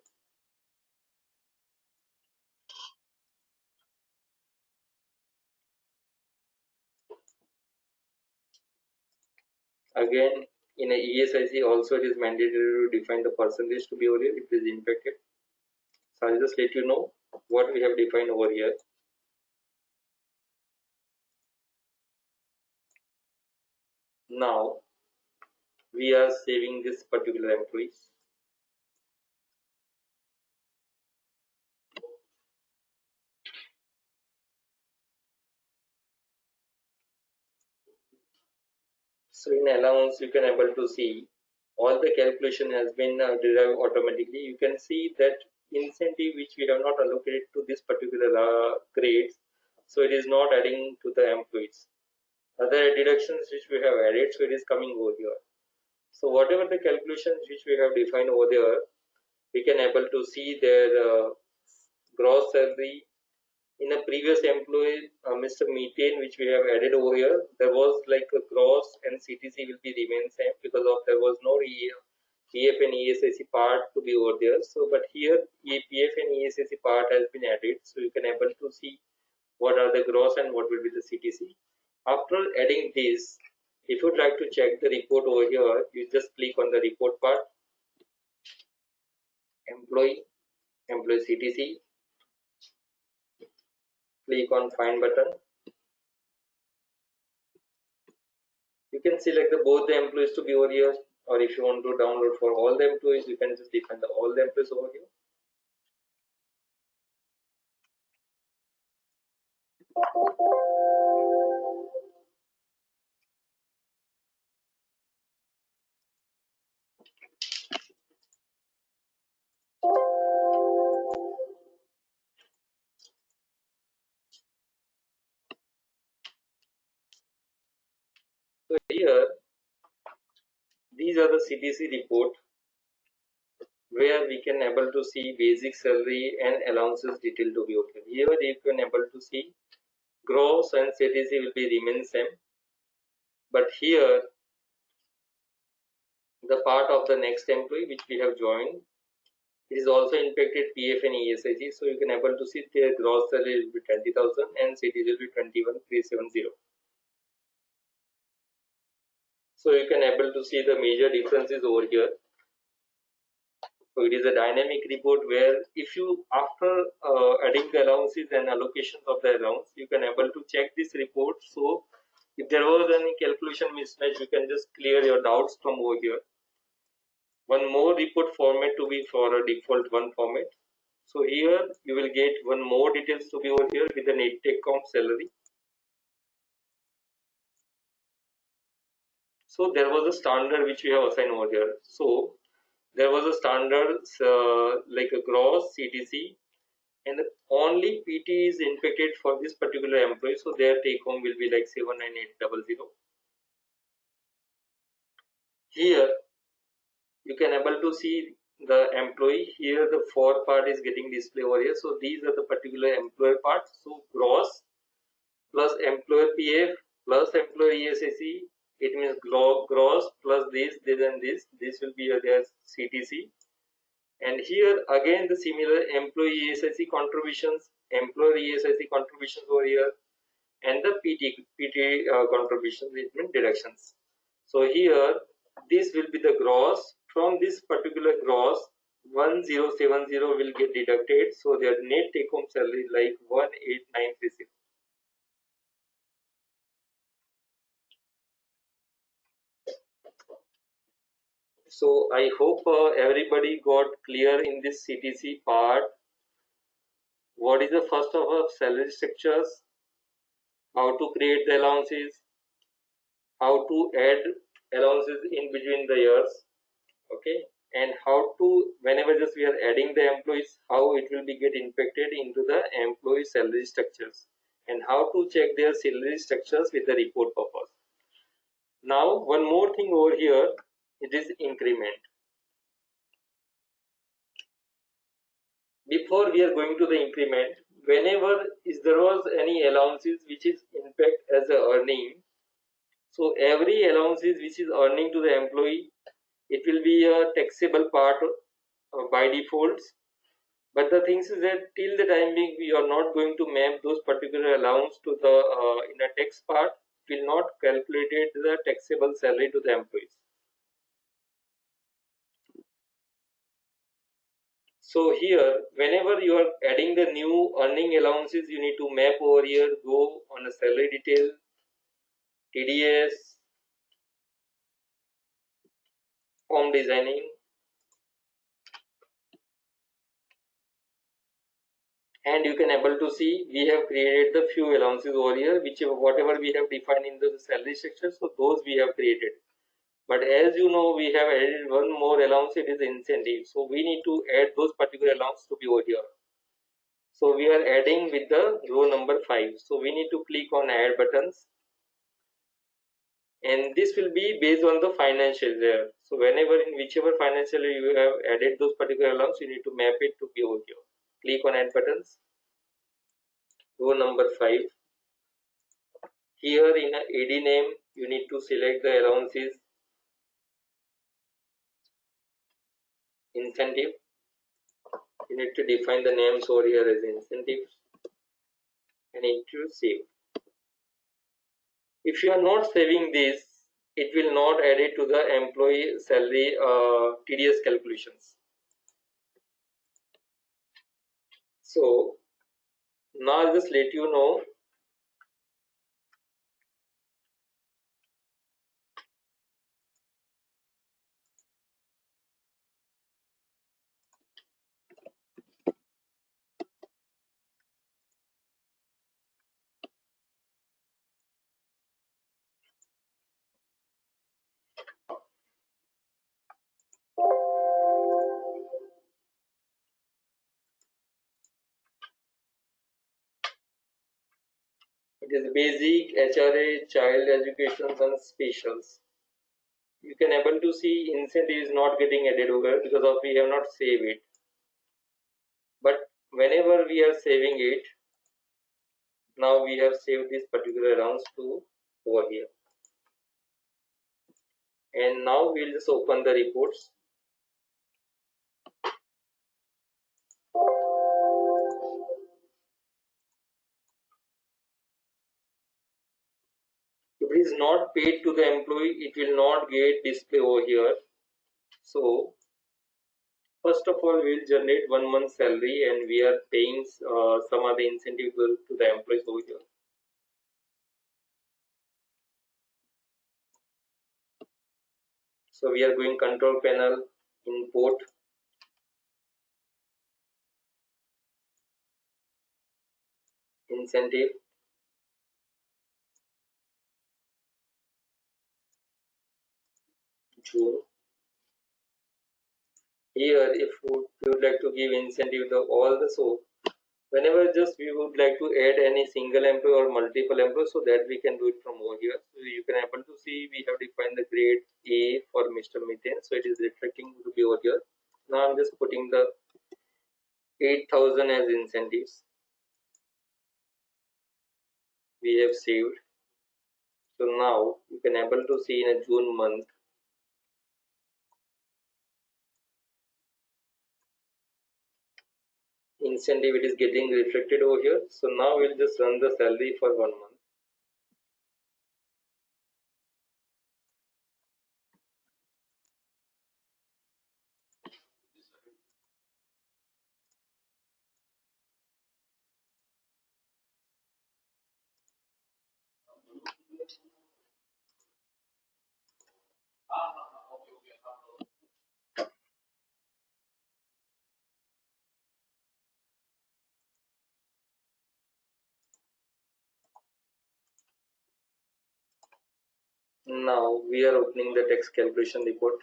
D: Again, in a ESIC also it is mandatory to define the percentage to be over here if it is impacted. So I'll just let you know what we have defined over here. Now we are saving this particular employees. So in allowance, you can able to see all the calculation has been derived automatically. You can see that incentive which we have not allocated to this particular grades, so it is not adding to the employees. Other deductions which we have added, so it is coming over here. So whatever the calculations which we have defined over there, we can able to see their gross salary. In a previous employee, Mr. Methane, which we have added over here, there was like a gross and CTC will be remain same because of there was no EF and ESIC part to be over there. So, but here EPF and ESIC part has been added, so you can able to see what are the gross and what will be the CTC. After adding this, if you try to check the report over here, you just click on the report part, employee CTC, click on find button. You can select both the employees to be over here, or if you want to download for all the employees, you can just define all the employees over here. So here, these are the CTC report where we can able to see basic salary and allowances detail to be okay. Here you can able to see gross and CTC will be remain same, but here the part of the next employee which we have joined is also impacted PF and ESIC. So you can able to see their gross salary will be 20,000 and CTC will be 21,370. So you can able to see the major differences over here. So it is a dynamic report where if you after adding the allowances and allocations of the allowance, you can able to check this report. So if there was any calculation mismatch, you can just clear your doubts from over here. One more report format to be for a default one format. So here you will get one more details to be over here with the net take home salary. So there was a standard which we have assigned over here. So there was a standard like a gross CTC, and only PT is infected for this particular employee, so their take home will be like 79800. Here you can able to see the employee. Here the four part is getting displayed over here. So these are the particular employer parts. So gross plus employer PF plus employer ESAC, it means gross plus this and this will be their CTC. And here again the similar employee ESIC contributions, employer ESIC contributions over here, and the PT contributions, it means deductions. So here this will be the gross. From this particular gross, 1070 will get deducted. So their net take home salary like 18936. So I hope everybody got clear in this CTC part. What is the first of all salary structures, how to create the allowances, how to add allowances in between the years. Okay. and how to, whenever just we are adding the employees, how it will be get impacted into the employee salary structures, and how to check their salary structures with the report purpose. Now one more thing over here, it is increment. Before we are going to the increment, whenever there was any allowances which is impact as a earning, so every allowances which is earning to the employee, it will be a taxable part by default. But the things is that till the time being we are not going to map those particular allowance to the in a tax part, will not calculate the taxable salary to the employees. So here, whenever you are adding the new earning allowances, you need to map over here, go on a salary detail, TDS, form designing, and you can able to see we have created the few allowances over here, which whatever we have defined in the salary structure, so those we have created. But as you know, we have added one more allowance, it is incentive. So we need to add those particular allowance to be over here. So we are adding with the row number 5. So we need to click on add buttons, and this will be based on the financial there. So whenever in whichever financial you have added those particular allowance, you need to map it to be over here. Click on add buttons, row number 5. Here in a AD name, you need to select the allowances incentive. You need to define the names over here as incentives and need to save. If you are not saving this, it will not add it to the employee salary TDS calculations. So now I'll just let you know it is basic, HRA, child education and specials. You can able to see incentive is not getting added over because of we have not saved it. But whenever we are saving it, now we have saved this particular rounds to over here. And now we'll just open the reports. If it is not paid to the employee, it will not get display over here. So first of all, we will generate 1 month salary and we are paying some other incentive to the employees over here. So we are going control panel, import, incentive, June. Here, if we would like to give incentive to all the, so whenever just we would like to add any single employee or multiple employees, so that we can do it from over here. So you can able to see we have defined the grade A for Mr. Methane, so it is reflecting to be over here. Now I'm just putting the 8,000 as incentives. We have saved. So now you can able to see in a June month incentive, it is getting reflected over here. So now we'll just run the salary for 1 month. Now we are opening the tax calculation report.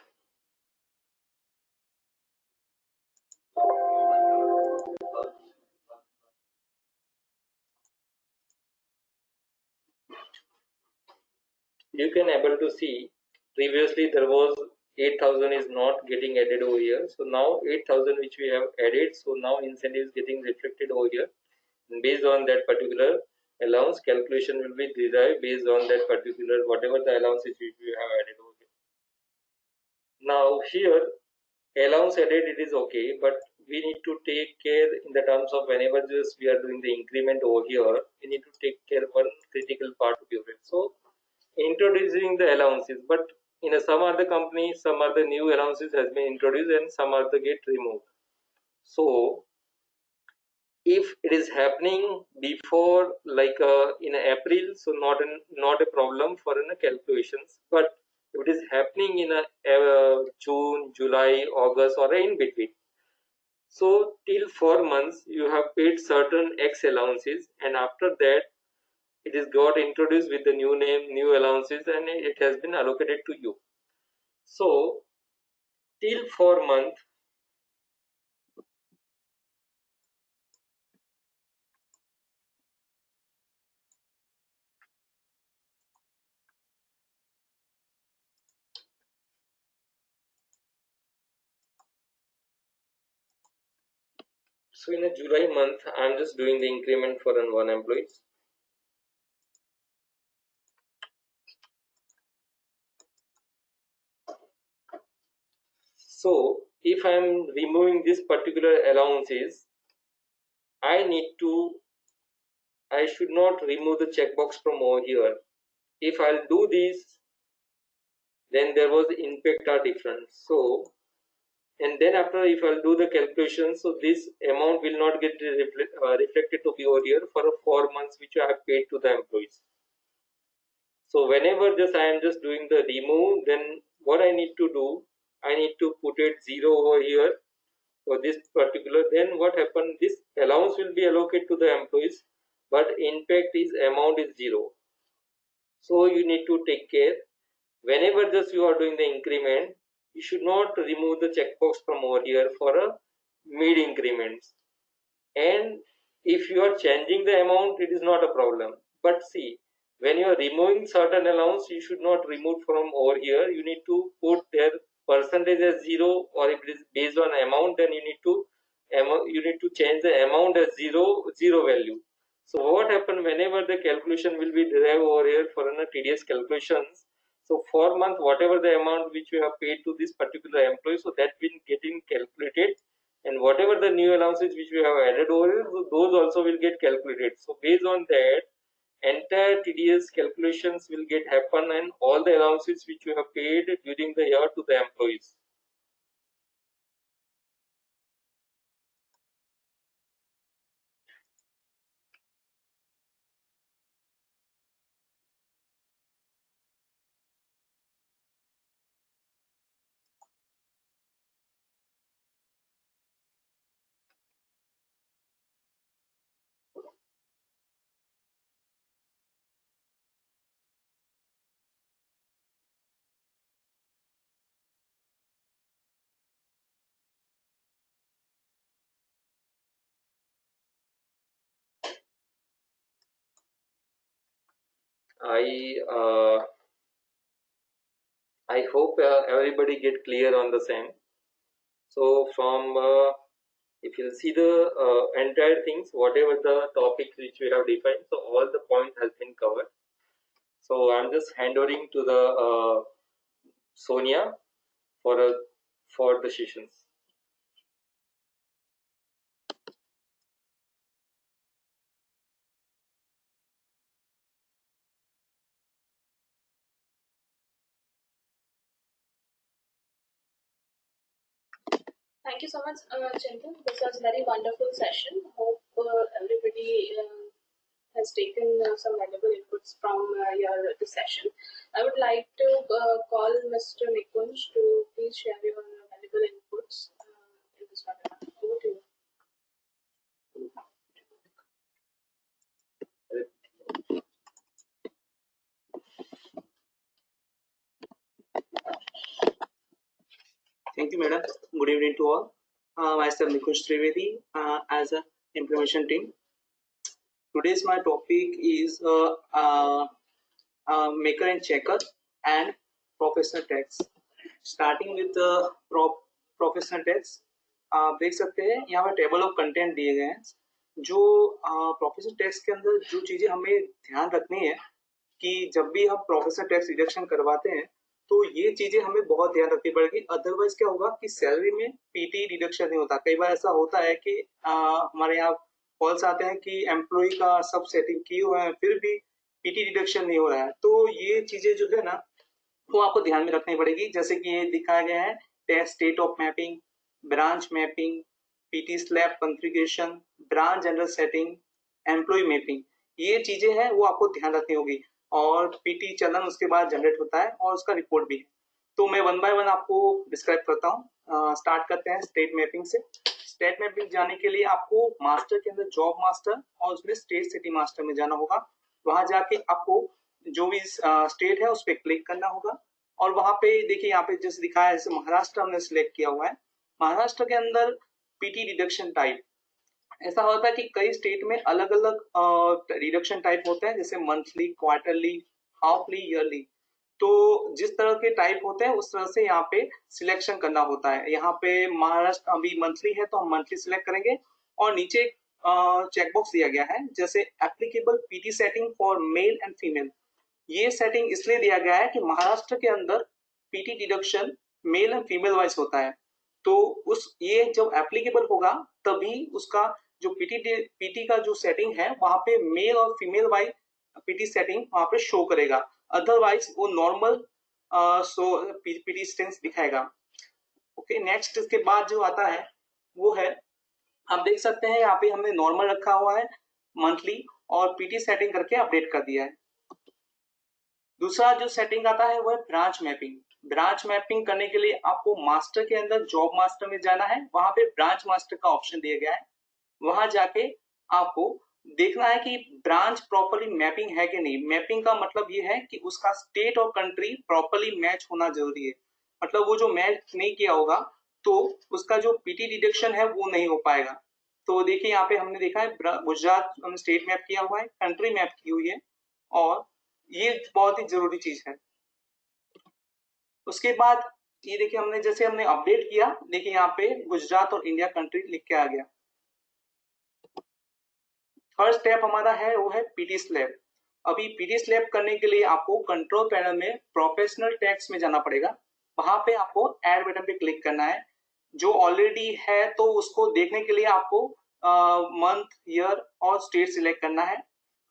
D: you can able to see previously there was 8,000 is not getting added over here. So now 8,000 which we have added, so now incentive is getting reflected over here. And based on that particular allowance, calculation will be derived based on that particular whatever the allowances which we have added over here. Now here allowance added, it is okay, but we need to take care in the terms of whenever just we are doing the increment over here, we need to take care of one critical part of your rate. So introducing the allowances, but in some other companies some other new allowances has been introduced and some other get removed. So if it is happening before like in April, so not a problem for in calculations, but if it is happening in June, July, August or in between, so till 4 months you have paid certain X allowances, and after that it is got introduced with the new name, new allowances, and it has been allocated to you. So till 4 months, so in a July month, I am just doing the increment for one employee. So if I am removing this particular allowances, I should not remove the checkbox from over here. If I'll do this, then there was impact are different. So, and then after if I'll do the calculation, so this amount will not get reflected to be over here for 4 months which I have paid to the employees. So whenever just I am just doing the remove, then what I need to do, I need to put it 0 over here for this particular. Then what happened, this allowance will be allocated to the employees, but impact is amount is 0. So you need to take care whenever just you are doing the increment, you should not remove the checkbox from over here for a mid increments. And if you are changing the amount, it is not a problem. But see, when you are removing certain allowance, you should not remove from over here. You need to put their percentage as 0, or if it is based on amount, then you need to change the amount as 0 value. So what happen whenever the calculation will be derived over here for an TDS calculations? So for month, whatever the amount which you have paid to this particular employee, so that will getting calculated, and whatever the new allowances which we have added over here, those also will get calculated. So based on that, entire TDS calculations will get happen, and all the allowances which you have paid during the year to the employees. I hope everybody get clear on the same. So from if you see the entire things, whatever the topics which we have defined, so all the points has been covered. So I'm just handing to the Sonia for the sessions.
B: Thank you so much, Chintan. This was a very wonderful session. Hope everybody has taken some valuable inputs from your this session. I would like to call Mr. Nikunj to please share your valuable inputs in this webinar. Over to you.
E: Thank you, madam. Good evening to all. Myself Nikunj Trivedi as a implementation team. Today's my topic is maker and checker, and professional tax. Starting with professional tax, आप देख सकते हैं यहाँ पे table of content दिए गए हैं। जो प्रोफेशनल टैक्स के अंदर जो चीजें हमें ध्यान रखनी है कि जब भी हम प्रोफेशनल टैक्स डिडक्शन करवाते हैं तो ये चीजें हमें बहुत ध्यान रखनी पड़ेगी, अदरवाइज क्या होगा कि सैलरी में पीटी डिडक्शन नहीं होता। कई बार ऐसा होता है कि हमारे यहाँ कॉल्स आते हैं कि एम्प्लॉय का सब सेटिंग किए हुए हैं फिर भी पीटी डिडक्शन नहीं हो रहा है। तो ये चीजें जो है ना वो आपको ध्यान में रखनी पड़ेगी, जैसे कि ये दिखाया गया है test state of mapping, branch mapping, PT slab configuration, branch general setting, employ mapping. ये चीजें हैं वो आपको ध्यान रखनी होगी, और पीटी चलन उसके बाद जनरेट होता है और उसका रिपोर्ट भी है। तो मैं वन बाय वन आपको डिस्क्राइब करता हूँ। स्टार्ट करते हैं स्टेट मैपिंग से। स्टेट मैपिंग जाने के लिए आपको मास्टर के अंदर जॉब मास्टर और उसमें स्टेट सिटी मास्टर में जाना होगा। वहां जाके आपको जो भी स्टेट है उस पर क्लिक करना होगा, और वहां पे देखिए यहाँ पे जैसे दिखाया है, जैसे महाराष्ट्र हमने सिलेक्ट किया हुआ है। महाराष्ट्र के अंदर पीटी डिडक्शन टाइप ऐसा होता है कि कई स्टेट में अलग अलग डिडक्शन टाइप होते हैं, जैसे मंथली, क्वार्टरली, हाफली, ईयरली। तो जिस तरह के टाइप होते हैं उस तरह से यहाँ पे सिलेक्शन करना होता है। यहाँ पे महाराष्ट्र अभी मंथली है तो हम मंथली सिलेक्ट करेंगे, और नीचे चेकबॉक्स दिया गया है जैसे applicable PT setting for male and female. ये सेटिंग इसलिए दिया गया है कि महाराष्ट्र के अंदर PT deduction male and female wise होता है। तो उस ये जब एप्लीकेबल होगा तभी उसका जो पीटी का जो सेटिंग है वहां पे मेल और फीमेल वाइज पीटी सेटिंग वहां पे शो करेगा, अदरवाइज वो नॉर्मल पीटी सेटिंग्स दिखाएगा। ओके, नेक्स्ट इसके बाद जो आता है वो है, आप देख सकते हैं यहाँ पे हमने नॉर्मल रखा हुआ है मंथली, और पीटी सेटिंग करके अपडेट कर दिया है। दूसरा जो सेटिंग आता है वो है ब्रांच मैपिंग। ब्रांच मैपिंग करने के लिए आपको मास्टर के अंदर जॉब मास्टर में जाना है, वहां पे ब्रांच मास्टर का ऑप्शन दिया गया है। वहां जाके आपको देखना है कि ब्रांच प्रॉपर्ली मैपिंग है कि नहीं। मैपिंग का मतलब ये है कि उसका स्टेट और कंट्री प्रॉपर्ली मैच होना जरूरी है। मतलब वो जो मैच नहीं किया होगा तो उसका जो पीटी डिडक्शन है वो नहीं हो पाएगा। तो देखिए यहाँ पे हमने देखा है गुजरात हमने स्टेट मैप किया हुआ है, कंट्री मैप की हुई है, और ये बहुत ही जरूरी चीज है। उसके बाद ये देखिए हमने जैसे हमने अपडेट किया, देखिए यहाँ पे गुजरात और इंडिया कंट्री लिख के आ गया। थर्ड स्टेप हमारा है वो है पीटी स्लैब। अभी पीटी स्लैब करने के लिए आपको कंट्रोल पैनल में प्रोफेशनल टैक्स में जाना पड़ेगा। वहां पे आपको ऐड बटन पे क्लिक करना है। जो ऑलरेडी है तो उसको देखने के लिए आपको मंथ, ईयर और स्टेट सिलेक्ट करना है।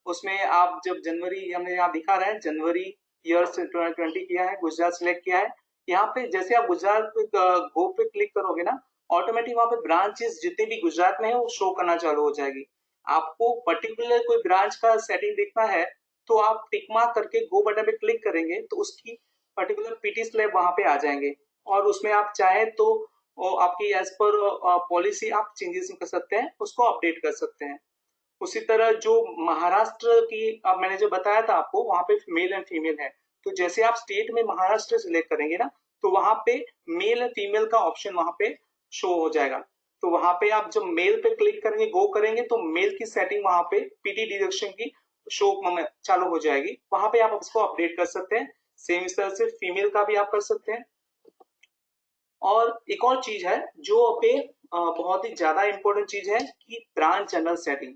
E: उसमें आप जब जनवरी हमने यहाँ दिखा रहा है, जनवरी ईयर से 2020 किया है, गुजरात सिलेक्ट किया है। यहाँ पे जैसे आप गुजरात पे गो पे क्लिक करोगे ना, ऑटोमेटिक वहां पे ब्रांचेस जितने भी गुजरात में है वो शो करना चालू हो जाएगी। आपको पर्टिकुलर कोई ब्रांच का सेटिंग देखना है तो आप टिक मार्क करके गो बटन पे क्लिक करेंगे तो उसकी पर्टिकुलर पीटी स्लैब वहां पे आ जाएंगे, और उसमें आप चाहे तो आपकी एज पर पॉलिसी आप चेंजेस कर सकते हैं, उसको अपडेट कर सकते हैं। उसी तरह जो महाराष्ट्र की अब मैंने जो बताया था आपको, वहां पे मेल एंड फीमेल है। तो जैसे आप स्टेट में महाराष्ट्र सिलेक्ट करेंगे ना तो वहां पे मेल एंड फीमेल का ऑप्शन वहां पे शो हो जाएगा। तो वहां पे आप जब मेल पे क्लिक करेंगे, गो करेंगे, तो मेल की सेटिंग वहां पे पीटी डिडक्शन की शो चालू हो जाएगी। वहां पे आप उसको अपडेट कर सकते हैं। सेम इस तरह से फीमेल का भी आप कर सकते हैं। और एक और चीज है जो पे बहुत ही ज्यादा इंपॉर्टेंट चीज है कि branch general setting.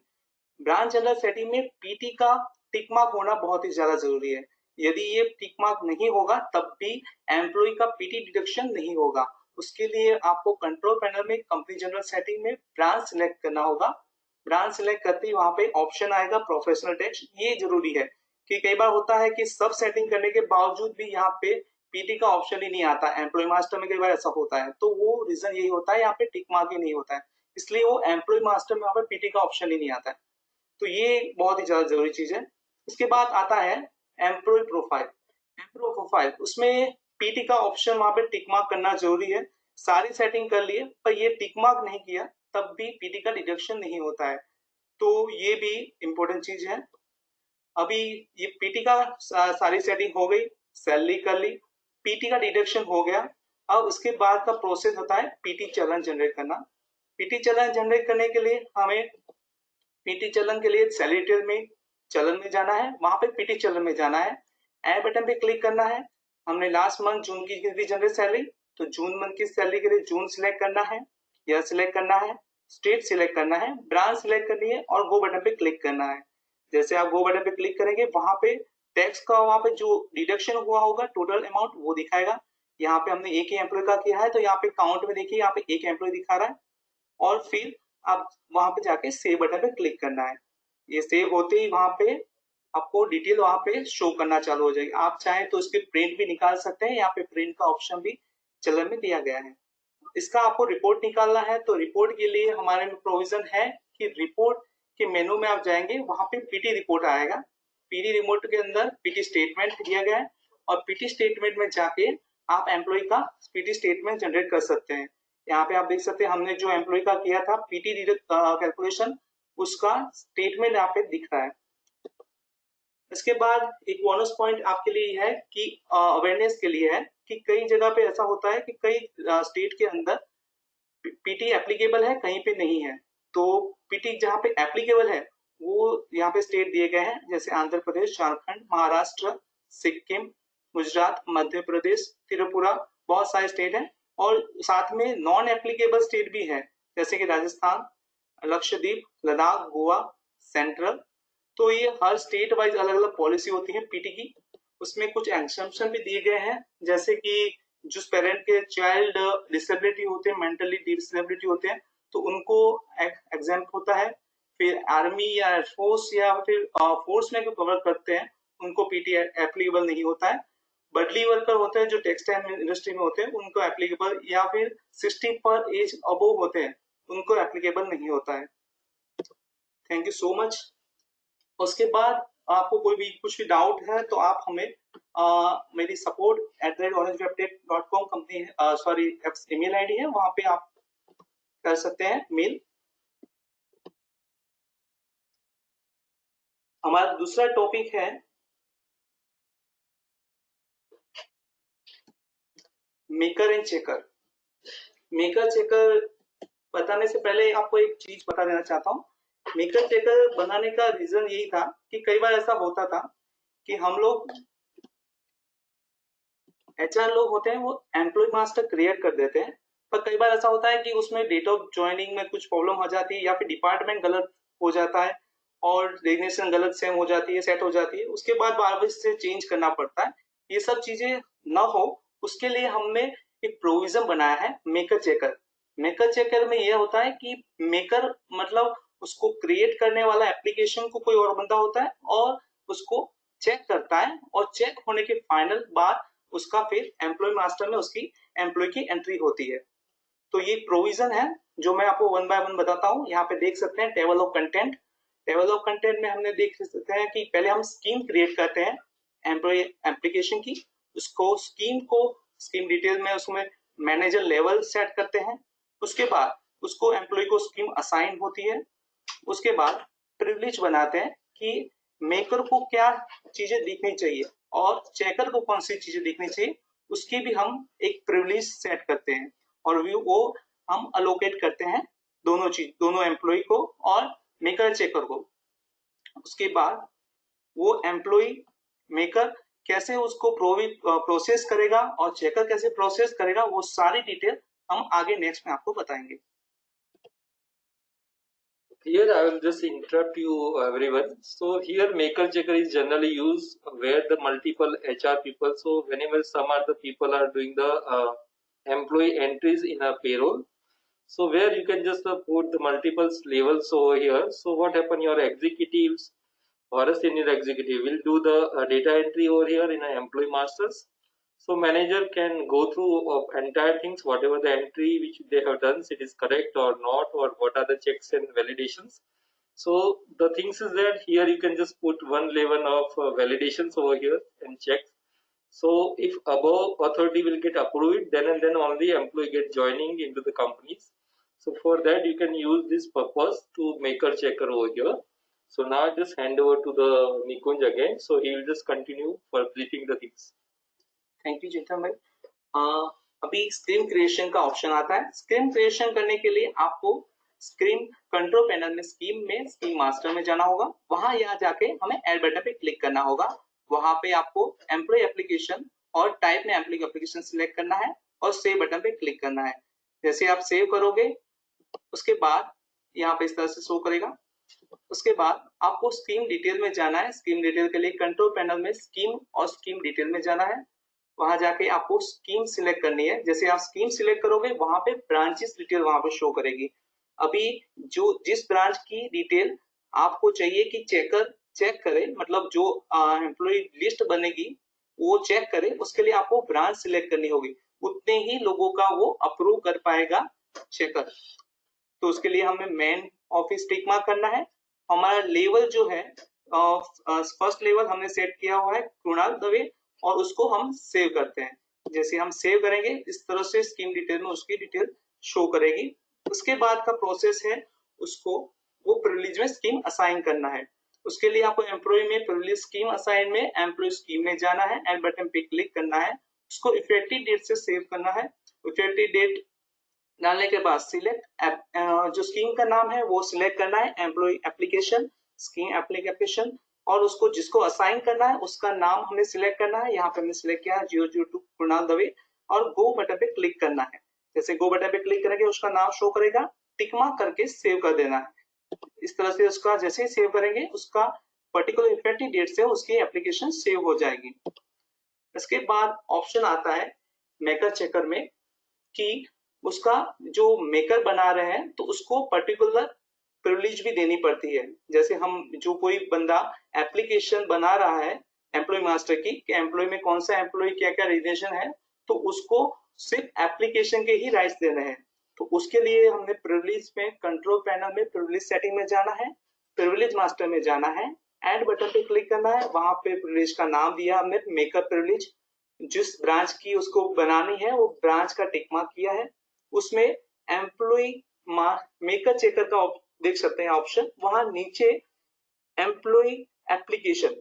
E: Branch general setting में पीटी का टिक मार्क होना बहुत ही ज्यादा जरूरी है। यदि ये टिक मार्क नहीं होगा तब भी एम्प्लॉय का पीटी डिडक्शन नहीं होगा। उसके लिए आपको कंट्रोल पैनल में कंपनी जनरल सेटिंग में ब्रांच सिलेक्ट करना होगा। ब्रांच सिलेक्ट करते ही वहां पे ऑप्शन आएगा प्रोफेशनल टैक्स। ये जरूरी है कि कई बार होता है कि सब सेटिंग करने के बावजूद भी यहाँ पे पीटी का ऑप्शन ही नहीं आता। एम्प्लॉय मास्टर में कई बार ऐसा होता है, तो वो रीजन यही होता है, यहाँ पे टिक मार्क ही नहीं होता है, इसलिए वो एम्प्लॉय मास्टर में वहां पे पीटी का ऑप्शन ही नहीं आता है। तो ये बहुत ही ज्यादा जरूरी चीज है। इसके बाद आता है एम्प्लॉय प्रोफाइल। एम्प्लॉय प्रोफाइल उसमें पीटी का ऑप्शन वहां पे टिक मार्क करना जरूरी है। सारी सेटिंग कर लिए पर ये टिक मार्क नहीं किया तब भी पीटी का डिडक्शन नहीं होता है। तो ये भी इंपॉर्टेंट चीज है। अभी ये पीटी का सारी सेटिंग हो गई, सैलरी कर ली, पीटी का डिडक्शन हो गया। अब उसके बाद का प्रोसेस होता है पीटी चलन जनरेट करना। पीटी चलन जनरेट करने के लिए हमें पीटी चलन के लिए सैलरी टेल में चलन में जाना है, वहां पे पीटी चलन में जाना है। ऐड बटन पे क्लिक करना है। हमने लास्ट मंथ जून की थी जनरल सैलरी, तो जून मंथ की सैलरी के लिए जून सिलेक्ट करना है, ईयर सिलेक्ट करना है, स्टेट सिलेक्ट करना है, ब्रांच सिलेक्ट करनी है और गो बटन पे क्लिक करना है। जैसे आप गो बटन पे क्लिक करेंगे वहां पे टैक्स का वहां पे जो डिडक्शन हुआ होगा टोटल अमाउंट वो दिखाएगा। यहाँ पे हमने एक ही एम्प्लॉय का किया है तो यहाँ पे काउंट में देखिए यहाँ पे एक एम्प्लॉय दिखा रहा है और फिर आप वहां पे जाके सेव बटन पे क्लिक करना है। ये सेव होते ही वहां पे आपको डिटेल वहां पे शो करना चालू हो जाएगी। आप चाहें तो इसके प्रिंट भी निकाल सकते हैं, यहाँ पे प्रिंट का ऑप्शन भी चलन में दिया गया है। इसका आपको रिपोर्ट निकालना है तो रिपोर्ट के लिए हमारे में प्रोविजन है कि रिपोर्ट के मेनू में आप जाएंगे वहां पे पीटी रिपोर्ट आएगा। पीटी रिपोर्ट के अंदर पीटी स्टेटमेंट दिया गया है और पीटी स्टेटमेंट में जाके आप एम्प्लॉय का पीटी स्टेटमेंट जनरेट कर सकते हैं। यहाँ पे आप देख सकते हैं हमने जो एम्प्लॉय का किया था पीटी कैलकुलेशन उसका स्टेटमेंट यहाँ पे दिख रहा है। इसके बाद एक बोनस पॉइंट आपके लिए है कि अवेयरनेस के लिए है कि कई जगह पे ऐसा होता है कि कई स्टेट के अंदर पीटी एप्लीकेबल है कहीं पे नहीं है। तो पीटी जहाँ पे एप्लीकेबल है वो यहाँ पे स्टेट दिए गए हैं जैसे आंध्र प्रदेश, झारखंड, महाराष्ट्र, सिक्किम, गुजरात, मध्य प्रदेश, त्रिपुरा, बहुत सारे स्टेट हैं और साथ में नॉन एप्लीकेबल स्टेट भी है जैसे कि राजस्थान, लक्षद्वीप, लद्दाख, गोवा, सेंट्रल। तो ये हर स्टेट वाइज अलग अलग पॉलिसी होती है पीटी की। उसमें कुछ एक्सेप्शन भी दिए गए हैं जैसे कि जिस पेरेंट के चाइल्ड डिसेबिलिटी होते हैं, मेंटली डिसेबिलिटी होते हैं तो उनको एग्जाम्प होता है। फिर आर्मी या एयरफोर्स या फिर फोर्स में कवर करते हैं उनको पीटी एप्लीकेबल नहीं होता है। बदली वर्कर होते हैं जो टेक्सटाइल इंडस्ट्री में होते हैं उनको एप्लीकेबल, या फिर 60 पर एज अबोव होते हैं उनको एप्लीकेबल नहीं होता है। Thank you so much. उसके बाद आपको कोई भी कुछ भी डाउट है तो आप हमें मेरी support@orangewebtech.com company sorry email ID है, वहां पे आप कर सकते हैं मेल। हमारा दूसरा टॉपिक है maker and checker. Maker checker बताने से पहले आपको एक चीज बता देना चाहता हूँ। मेकर चेकर बनाने का रीजन यही था कि कई बार ऐसा होता था कि हम लोग एचआर लोग होते हैं वो एम्प्लॉय मास्टर क्रिएट कर देते हैं, पर कई बार ऐसा होता है कि उसमें डेट ऑफ ज्वाइनिंग में कुछ प्रॉब्लम हो जाती है या फिर डिपार्टमेंट गलत हो जाता है और डेजिग्नेशन गलत सेम हो जाती है, सेट हो जाती है, उसके बाद बार बार से चेंज करना पड़ता है। ये सब चीजें न हो उसके लिए हमने एक प्रोविजन बनाया है मेकर चेकर। मेकर चेकर में यह होता है कि मेकर मतलब उसको क्रिएट करने वाला एप्लीकेशन को कोई और बंदा होता है और उसको चेक करता है और चेक होने के फाइनल बाद उसका फिर एम्प्लॉय मास्टर में उसकी एम्प्लॉय की एंट्री होती है। तो ये प्रोविजन है जो मैं आपको वन बाय वन बताता हूँ। यहाँ पे देख सकते हैं table of content. Table of content में हमने देख सकते हैं कि पहले हम स्कीम क्रिएट करते हैं एम्प्लॉय एप्लीकेशन की, उसको स्कीम डिटेल में उसमें मैनेजर लेवल सेट करते हैं। उसके बाद उसको एम्प्लॉय को स्कीम असाइन होती है। उसके बाद प्रिविलेज बनाते हैं कि मेकर को क्या चीजें दिखनी चाहिए और चेकर को कौन सी चीजें दिखनी चाहिए, उसकी भी हम एक प्रिविलेज सेट करते हैं और वो हम अलोकेट करते हैं दोनों एम्प्लॉय को और मेकर चेकर को। उसके बाद वो एम्प्लॉय मेकर कैसे उसको प्रोसेस करेगा और चेकर कैसे प्रोसेस करेगा, वो सारी डिटेल हम आगे नेक्स्ट में आपको बताएंगे।
D: Here I will just interrupt you everyone. So here maker checker is generally used where the multiple HR people. So whenever some are the people are doing the employee entries in a payroll. So where you can just put the multiple levels over here. So what happen, your executives or a senior executive will do the data entry over here in an employee masters. So manager can go through entire things, whatever the entry which they have done, it is correct or not, or what are the checks and validations. So the things is that here you can just put one level of validations over here and check. So if above authority will get approved, then and then only employee get joining into the companies. So for that you can use this purpose to maker checker over here. So now I just hand over to the Nikunj again. So he will just continue for briefing the things.
E: Thank you Chetan भाई। अभी screen creation का option आता है। Screen creation करने के लिए आपको screen control panel में स्कीम मास्टर में जाना होगा। वहां यहाँ जाके हमें ऐड बटन पे क्लिक करना होगा वहां पे आपको एम्प्लॉय एप्लीकेशन और टाइप में एम्प्लॉय एप्लीकेशन सिलेक्ट करना है और सेव बटन पे क्लिक करना है। जैसे आप सेव करोगे उसके बाद यहाँ पे इस तरह से शो करेगा। उसके बाद आपको स्कीम डिटेल में जाना है। स्कीम डिटेल के लिए कंट्रोल पैनल में स्कीम और स्कीम डिटेल में जाना है। वहां जाके आपको स्कीम सिलेक्ट करनी है। जैसे आप स्कीम सिलेक्ट करोगे वहां पे ब्रांचेस डिटेल वहां पे शो करेगी। अभी जो जिस ब्रांच की डिटेल आपको चाहिए कि चेकर चेक करे, मतलब जो एम्प्लॉय लिस्ट बनेगी वो चेक करे, उसके लिए आपको ब्रांच सिलेक्ट करनी होगी। उतने ही लोगों का वो अप्रूव कर पाएगा चेकर। तो उसके लिए हमें मेन ऑफिस टिक मार्क करना है। हमारा लेवल जो है फर्स्ट लेवल हमने सेट किया हुआ है कुणाल दवे, और उसको हम सेव करते हैं। जैसे हम सेव करेंगे इस तरह से स्कीम डिटेल में उसकी डिटेल शो करेगी। उसके बाद का प्रोसेस है उसको वो प्रिविलेज में स्कीम असाइन करना है। उसके लिए आपको एम्प्लॉय में प्रिविलेज स्कीम असाइन में एम्प्लॉय स्कीम में जाना है, एड बटन पे क्लिक करना है, उसको इफेक्टिव डेट से सेव करना है। इफेक्टिव डेट डालने के बाद सिलेक्ट जो स्कीम का नाम है वो सिलेक्ट करना है, एम्प्लॉय एप्लीकेशन स्कीम एप्लीकेशन, और उसको जिसको असाइन करना है उसका नाम हमें सिलेक्ट करना है। यहाँ पे हमने सिलेक्ट किया है 002 कुणाल दवे, और गो बटन पे क्लिक करना है। जैसे गो बटन पे क्लिक करेंगे उसका नाम शो करेगा, टिक मार्क करके सेव कर देना है। इस तरह से उसका जैसे ही सेव करेंगे उसका पर्टिकुलर इफेक्टिव डेट से उसकी एप्लीकेशन सेव हो जाएगी। इसके बाद ऑप्शन आता है मेकर चेकर में कि उसका जो मेकर बना रहे हैं तो उसको पर्टिकुलर प्रिविलेज भी देनी पड़ती है। जैसे हम जो कोई बंदा एप्लीकेशन बना रहा है एम्प्लॉय मास्टर की, कि एम्प्लॉय में कौन सा एम्प्लॉय क्या क्या रिलेशन है, तो उसको सिर्फ एप्लीकेशन के ही राइट्स देने हैं। तो उसके लिए हमने प्रिविलेज में कंट्रोल पैनल में प्रिविलेज सेटिंग में जाना है, प्रिविलेज मास्टर में जाना है, ऐड बटन पे क्लिक करना है। वहां पे प्रिविलेज का नाम दिया हमने मेकर प्रिविलेज, जिस ब्रांच की उसको बनानी है वो ब्रांच का टिक मार्क किया है। उसमें एम्प्लॉय मेकर चेकर का देख सकते हैं ऑप्शन, वहां नीचे एम्प्लॉय एप्लीकेशन,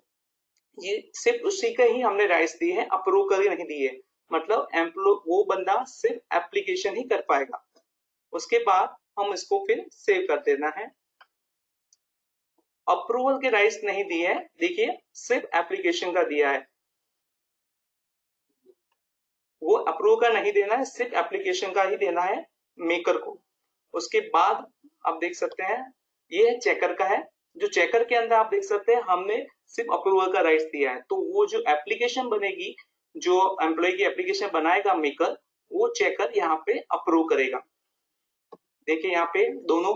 E: ये सिर्फ उसी का ही हमने राइट्स दी है, अप्रूव कर नहीं दिए। मतलब एम्प्लॉय वो बंदा सिर्फ एप्लीकेशन ही कर पाएगा। उसके बाद हम इसको फिर सेव कर देना है। अप्रूवल के राइट्स नहीं दिए है, देखिए सिर्फ एप्लीकेशन का दिया है, वो अप्रूव का नहीं देना है, सिर्फ एप्लीकेशन का ही देना है मेकर को। उसके बाद आप देख सकते हैं ये चेकर का है। जो चेकर के अंदर आप देख सकते हैं हमने सिर्फ अप्रूवल का राइट्स दिया है। तो वो जो एप्लीकेशन बनेगी, जो एम्प्लॉय की एप्लीकेशन बनाएगा मेकर, वो चेकर यहाँ पे अप्रूव करेगा। देखिए यहाँ पे दोनों,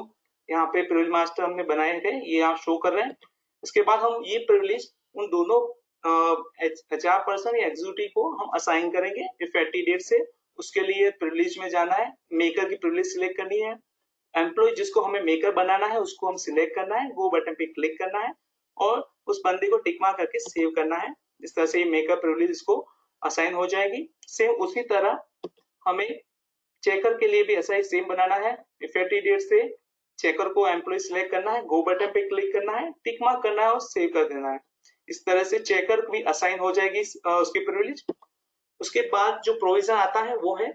E: यहाँ पे प्रिविलेज मास्टर हमने बनाए थे, ये यहाँ शो कर रहे हैं। उसके बाद हम ये प्रिविलेज उन दोनों HR पर्सन या एग्जीक्यूटिव को हम असाइन करेंगे इफेक्टिव डेट से। उसके लिए प्रिविलेज में जाना है, मेकर की प्रिविलेज सिलेक्ट करनी है, एम्प्लॉय जिसको हमें मेकर बनाना है उसको हम सिलेक्ट करना है, वो बटन पे क्लिक करना है और उस बंदे को टिक मार्क करके सेव करना है। इस तरह से ये मेकर प्रिविलेज इसको असाइन हो जाएगी। सेम उसी तरह हमें चेकर के लिए भी ऐसा ही सेम बनाना है। इफेक्टिव डेट से चेकर को एम्प्लॉय सिलेक्ट करना है, गो बटन पे क्लिक करना है, टिक मार्क करना है और सेव कर देना है। इस तरह से चेकर भी असाइन हो जाएगी उसकी प्रिविलेज। उसके बाद जो प्रोविजन आता है वो है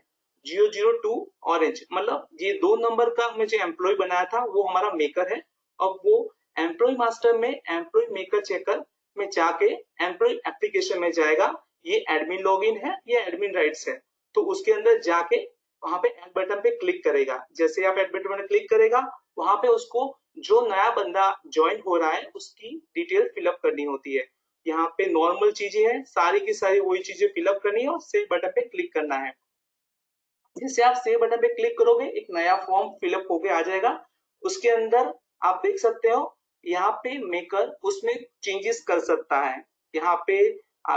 E: 002 ऑरेंज, मतलब ये 2 नंबर का हमें जो एम्प्लॉय बनाया था वो हमारा मेकर है। अब वो एम्प्लॉय मास्टर में एम्प्लॉय मेकर चेकर में जाके एम्प्लॉय एप्लीकेशन में जाएगा। ये एडमिन लॉगिन है, ये एडमिन राइट्स है। तो उसके अंदर जाके वहां पे ऐड बटन पे क्लिक करेगा। जैसे आप ऐड बटन पे क्लिक करेगा वहां पे उसको जो नया बंदा ज्वाइन हो रहा है उसकी डिटेल फिलअप करनी होती है। यहाँ पे नॉर्मल चीजें हैं, सारी की सारी वही चीजें फिलअप करनी है और सेव बटन पे क्लिक करना है। जैसे आप सेव बटन पे क्लिक करोगे एक नया फॉर्म फिलअप होके आ जाएगा। उसके अंदर आप देख सकते हो यहाँ पे मेकर उसमें चेंजेस कर सकता है। यहाँ पे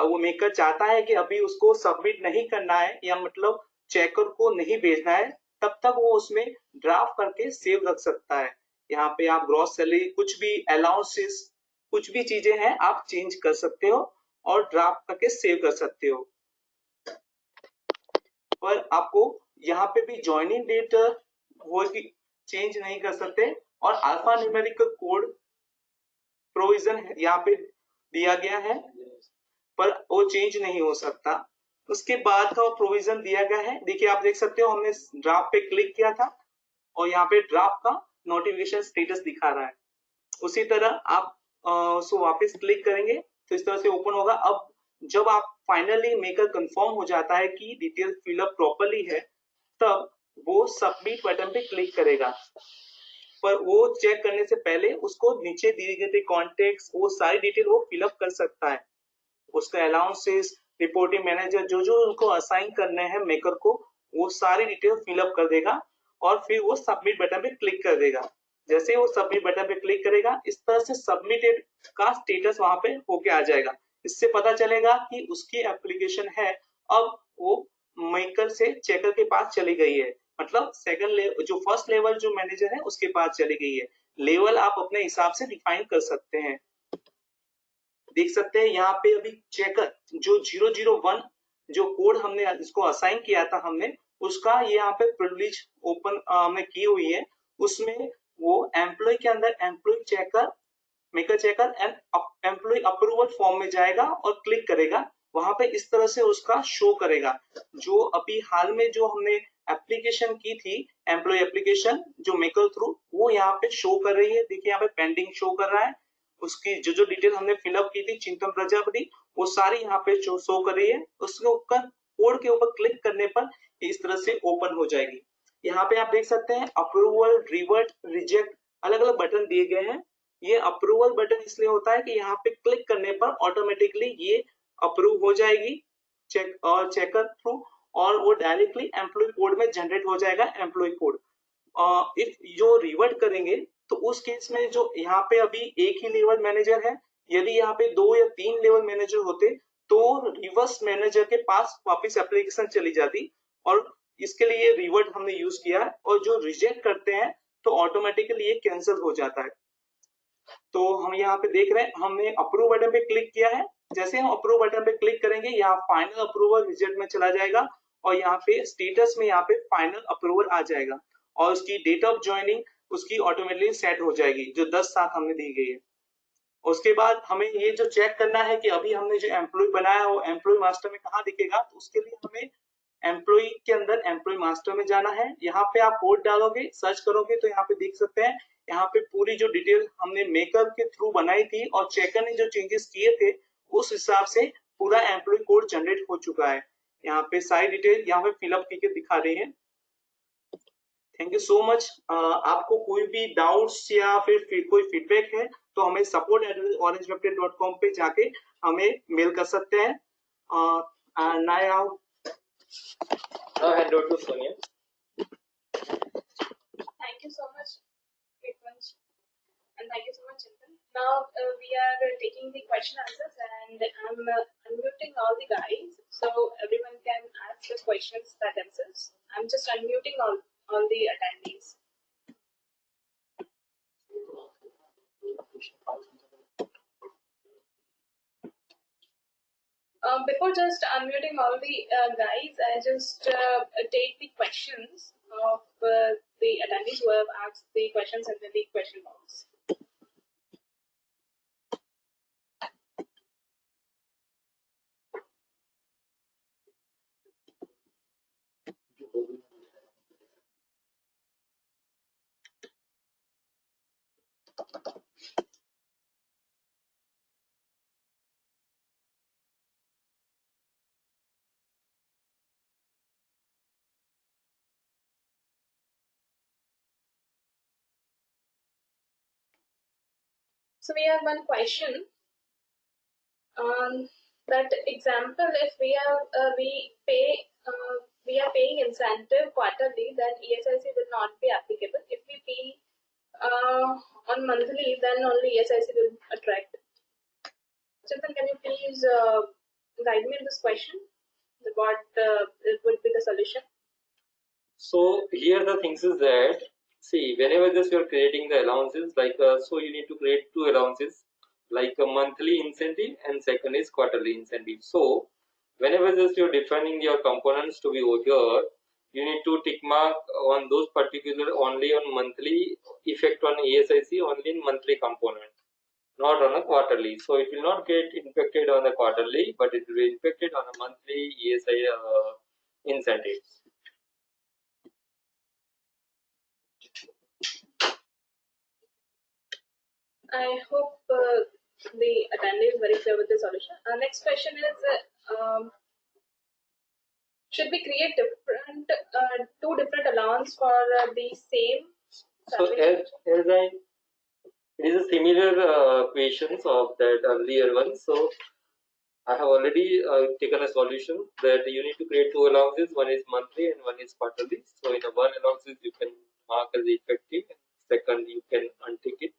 E: वो मेकर चाहता है कि अभी उसको सबमिट नहीं करना है या मतलब चेकर को नहीं भेजना है, तब तक वो उसमें ड्राफ्ट करके सेव रख सकता है। यहाँ पे आप ग्रॉस सैलरी, कुछ भी अलाउंसेस, कुछ भी चीजें हैं आप चेंज कर सकते हो और ड्राफ्ट करके सेव कर सकते हो। पर आपको यहाँ पे भी ज्वाइनिंग डेट वो चेंज नहीं कर सकते, और अल्फा न्यूमेरिक कोड प्रोविजन यहाँ पे दिया गया है पर वो चेंज नहीं हो सकता। उसके बाद का प्रोविजन दिया गया है, देखिए आप देख सकते हो हमने ड्राफ्ट पे क्लिक किया था और यहाँ पे ड्राफ्ट का नोटिफिकेशन स्टेटस दिखा रहा है। उसी तरह आप उसको वापस क्लिक करेंगे तो इस तरह से ओपन होगा। अब जब आप फाइनली मेकर कंफर्म हो जाता है कि डिटेल फिलअप प्रॉपरली है, तब वो सबमिट बटन पे क्लिक करेगा। पर वो चेक करने से पहले उसको नीचे दिए गए कॉन्टेक्ट वो सारी डिटेल वो फिलअप कर सकता है। उसका अलाउंसेस, रिपोर्टिंग मैनेजर, जो जो उनको असाइन करने हैं मेकर को, वो सारी डिटेल फिलअप कर देगा और फिर वो सबमिट बटन पे क्लिक कर देगा। जैसे वो सबमिट बटन पे क्लिक करेगा, इस तरह से सबमिटेड का स्टेटस वहां पे होके आ जाएगा। इससे पता चलेगा कि उसकी एप्लीकेशन है अब वो मेकर से चेकर के पास चली गई है, मतलब सेकंड लेवल जो फर्स्ट लेवल जो मैनेजर है उसके पास चली गई है। लेवल आप अपने हिसाब से डिफाइन कर सकते हैं। देख सकते हैं यहाँ पे अभी चेकर जो 001 जो कोड हमने इसको असाइन किया था हमने, उसका ये यहाँ पे प्रिविलेज ओपन हमने की हुई है। उसमें वो एम्प्लॉय के अंदर employ checker, maker checker and employ approval form में जाएगा और क्लिक करेगा। वहां पे इस तरह से उसका शो करेगा। जो अभी हाल में जो हमने एप्लीकेशन की थी, एम्प्लॉय एप्लीकेशन जो मेकर थ्रू, वो यहाँ पे शो कर रही है। देखिए यहाँ पे पेंडिंग शो कर रहा है। उसकी जो जो डिटेल हमने फिलअप की थी चिंतन प्रजापति, वो सारी यहाँ पे शो कर रही है। उसके ऊपर कोड के ऊपर क्लिक करने पर इस तरह से ओपन हो जाएगी। यहाँ पे आप देख सकते हैं अप्रूवल, रिवर्ट, रिजेक्ट अलग अलग बटन दिए गए हैं। ये अप्रूवल बटन इसलिए होता है कि यहाँ पे क्लिक करने पर ऑटोमेटिकली ये अप्रूव हो जाएगी चेक और चेकर थ्रू, और वो डायरेक्टली एम्प्लॉय कोड में जनरेट हो जाएगा एम्प्लॉय कोड। इफ जो रिवर्ट करेंगे तो उस केस में जो यहाँ पे अभी एक ही लेवल मैनेजर है, यदि यहाँ पे 2 या 3 लेवल मैनेजर होते तो रिवर्स मैनेजर के पास वापस एप्लीकेशन चली जाती, और इसके लिए रिवर्ट हमने यूज किया है। और जो रिजेक्ट करते हैं तो ऑटोमेटिकली ये कैंसिल हो जाता है। तो हम यहाँ पे देख रहे हैं हमने अप्रूव बटन पे क्लिक किया है। जैसे हम अप्रूव बटन पे क्लिक करेंगे, यहाँ फाइनल अप्रूवल रिजल्ट में चला जाएगा और यहाँ पे स्टेटस में यहाँ पे फाइनल अप्रूवल आ जाएगा और उसकी डेट ऑफ ज्वाइनिंग उसकी ऑटोमेटिकली सेट हो जाएगी जो 10/7 हमने दी गई है। उसके बाद हमें ये जो चेक करना है कि अभी हमने जो एम्प्लॉय बनाया वो एम्प्लॉय मास्टर में कहाँ दिखेगा, तो उसके लिए हमें एम्प्लॉय के अंदर एम्प्लॉय मास्टर में जाना है। यहाँ पे आप कोड डालोगे, सर्च करोगे तो यहाँ पे देख सकते हैं यहाँ पे पूरी जो डिटेल हमने मेकर के थ्रू बनाई थी और चेकर ने जो चेंजेस किए थे उस हिसाब से पूरा एम्प्लॉय कोड जनरेट हो चुका है। यहाँ पे सारी डिटेल यहाँ पे फिलअप करके दिखा रही है। Thank you so much. आपको कोई भी डाउट्स या फिर कोई फीडबैक है तो हमें support@orangewebkit.com पे जाके हमें मेल कर सकते हैं।
D: Now hand over to Sonia.
B: Thank you so much, Vikransh, and thank you so much, Chintan. Now we are taking the question answers, and I'm unmuting all the guys so everyone can ask the questions by themselves. I'm just unmuting all the attendees. Before just unmuting all the guys, I just take the questions of the attendees who have asked the questions in the question box. So we have one question. That example, if we have we are paying incentive quarterly, then ESIC will not be applicable. If we pay on monthly, then only ESIC will attract. Chintan, can you please guide me in this question? What would be the solution?
D: So here the things is that, see, whenever just you're creating the allowances, like so you need to create two allowances, like a monthly incentive and second is quarterly incentive. So whenever just you're defining your components to be here, you need to tick mark on those particular only on monthly effect on ESIC, only in monthly component, not on a quarterly. So it will not get impacted on the quarterly, but it will be impacted on a monthly ESI incentives.
B: I hope The attendee is very clear with the solution. Next question is, should we create two different allowance for the same
D: So
B: salary?
D: as it is a similar questions of that earlier one. So I have already taken a solution that you need to create two allowances. One is monthly and one is quarterly. So in a one allowances you can mark as effective. Second, you can untick it.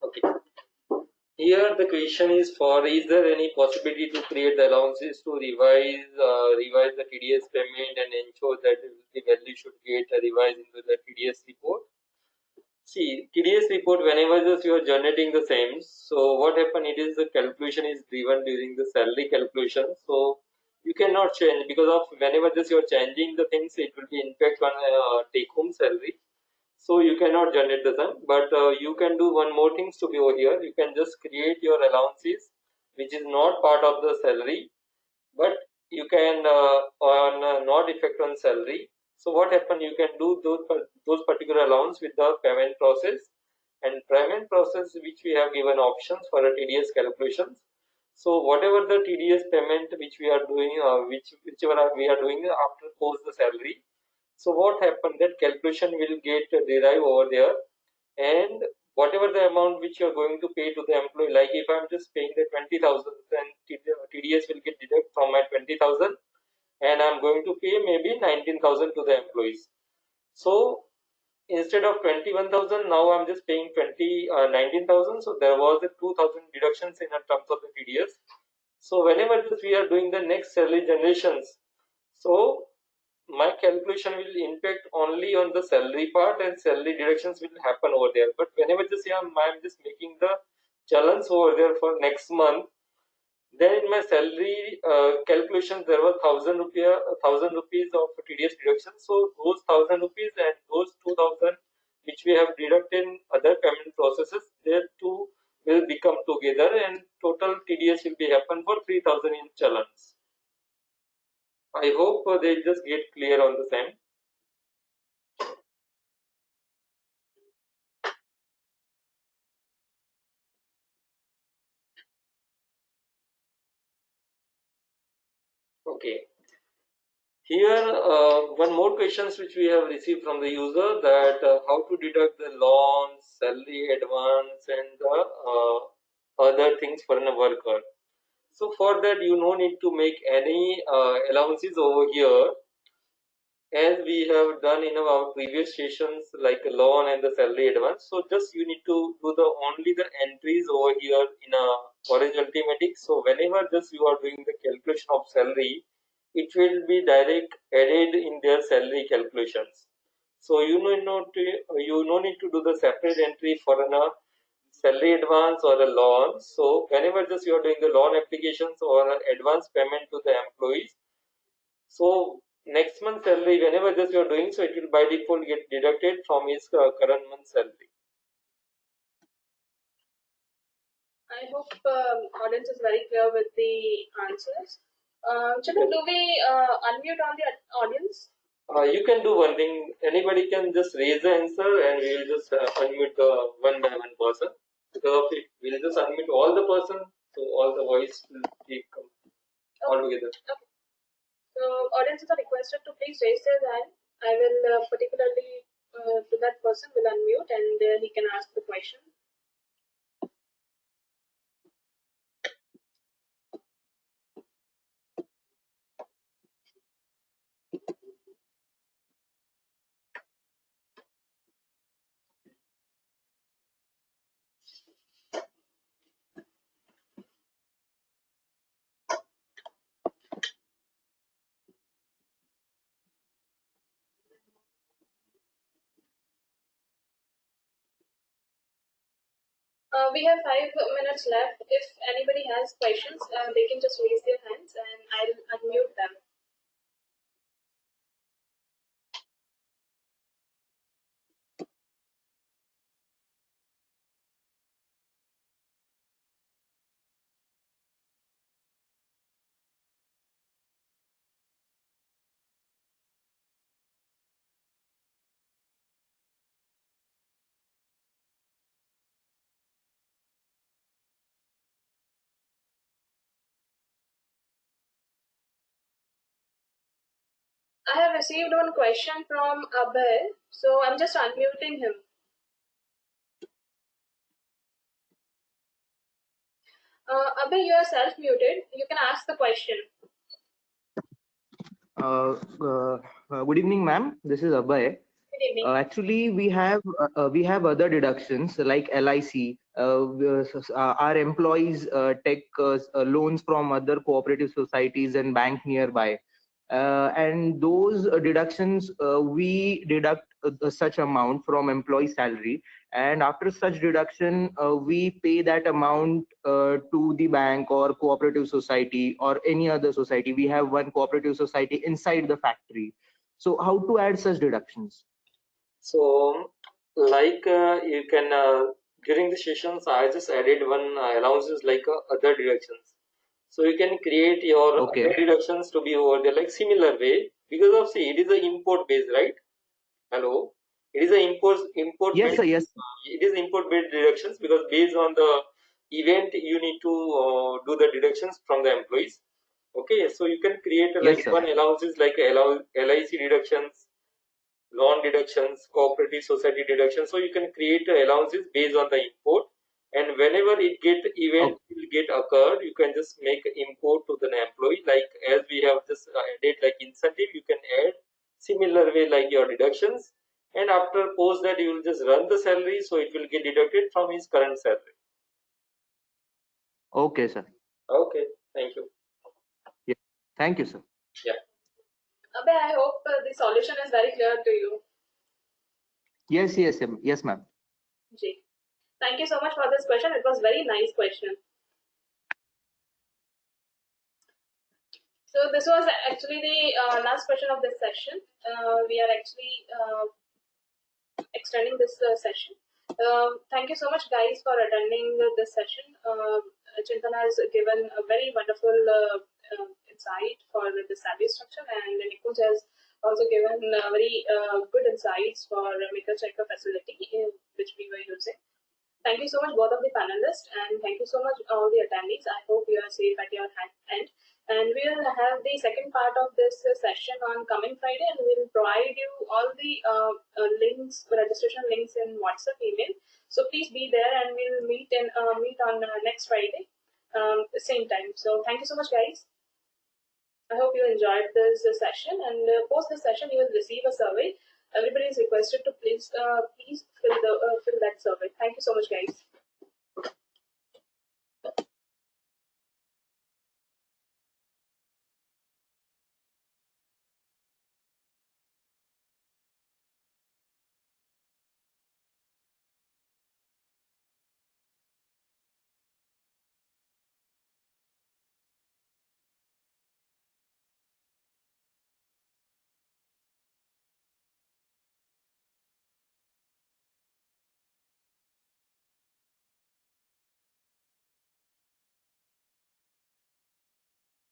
D: Okay. Here the question is for: is there any possibility to create the allowances to revise the TDS payment and ensure that the value should get revised into the TDS report? See, TDS report, whenever just you are generating the same, so what happen, it is the calculation is driven during the salary calculation. So you cannot change because of whenever just you are changing the things, it will be impact on take home salary. So you cannot generate the sum, but you can do one more things to be over here. You can just create your allowances, which is not part of the salary, but you can on not effect on salary. So what happen, you can do those particular allowance with the payment process, and payment process which we have given options for a TDS calculations. So whatever the TDS payment which we are doing, whichever we are doing after post the salary, so what happened, that calculation will get derived over there, and whatever the amount which you are going to pay to the employee, like if I'm just paying the 20,000, then TDS will get deduct from my 20,000, and I'm going to pay maybe 19,000 to the employees. So instead of 21,000, now I'm just paying 19,000. So there was a 2,000 deductions in terms of the TDS. So whenever we are doing the next salary generations, so my calculation will impact only on the salary part, and salary deductions will happen over there. But whenever just I'm just making the challenge over there for next month, then in my salary calculations there was thousand rupees of TDS deduction. So those 1,000 rupees and those 2,000 which we have deducted in other payment processes, their two will become together, and total TDS will be happen for 3,000 in challenge. I hope they just get clear on the same. Okay. Here, one more questions which we have received from the user, that how to deduct the loans, salary advance, and the other things for a worker. So for that, you no need to make any allowances over here, as we have done in our previous sessions, like a loan and the salary advance. So just you need to do the only the entries over here in a Orange Ultimatic. So whenever just you are doing the calculation of salary, it will be direct added in their salary calculations. So you no need to do the separate entry for a salary advance or a loan. So whenever just you are doing the loan applications or advance payment to the employees, so next month salary, whenever this you are doing, so it will by default get deducted from his current month salary.
B: I hope audience is very clear with the answers. Chandra, do we unmute on the audience?
D: You can do one thing. Anybody can just raise the answer, and we will just unmute one by one person. Because of it, we will just unmute all the person, so all the voice will be all together.
B: Okay. So audiences are requested to please raise their hand. I will particularly to that person will unmute, and he can ask the question. We have 5 minutes left. If anybody has questions, they can just raise their hands and I'll unmute them. I have received one question from Abhay, so I'm just unmuting him. Abhay, you are self-muted. You can ask the question.
F: Good evening, ma'am. This is Abhay.
B: Good evening.
F: Actually, we have other deductions like LIC. Our employees take loans from other cooperative societies and bank nearby, and those deductions we deduct such amount from employee salary, and after such deduction we pay that amount to the bank or cooperative society or any other society. We have one cooperative society inside the factory. So how to add such deductions?
D: So, like you can during the sessions, I just added one allowances like other deductions. So you can create your
F: Okay.
D: other deductions to be over there like similar way, because of see it is a import based, right? Hello, it is a import
F: Yes,
D: based.
F: sir. Yes.
D: It is import based deductions because based on the event you need to do the deductions from the employees. Okay, so you can create
F: Yes,
D: like
F: sir.
D: one allowances like LIC deductions, loan deductions, cooperative society deductions. So you can create allowances based on the import, and whenever it get event
F: Okay.
D: will get occurred, you can just make import to the employee. Like as we have just added like incentive, you can add similar way like your deductions, and after post that you will just run the salary, so it will get deducted from his current salary.
F: Okay, sir.
D: Okay, thank you.
F: Yeah. Thank you, sir.
D: Yeah.
B: Abhay, I hope the solution is very clear to you.
F: Yes, yes, yes, ma'am.
B: Jay. Thank you so much for this question. It was very nice question. So this was actually the last question of this session. We are actually extending this session. Thank you so much, guys, for attending this session. Chintan has given a very wonderful insight for the salary structure, and Nikunj has also given very good insights for maker checker facility which we were using. Thank you so much, both of the panelists, and thank you so much, all the attendees. I hope you are safe at your end. And we will have the second part of this session on coming Friday, and we will provide you all the links, registration links in WhatsApp email. So please be there, and we'll meet on next Friday, same time. So thank you so much, guys. I hope you enjoyed this session, and post this session, you will receive a survey. Everybody is requested to please fill that survey. Thank you so much, guys.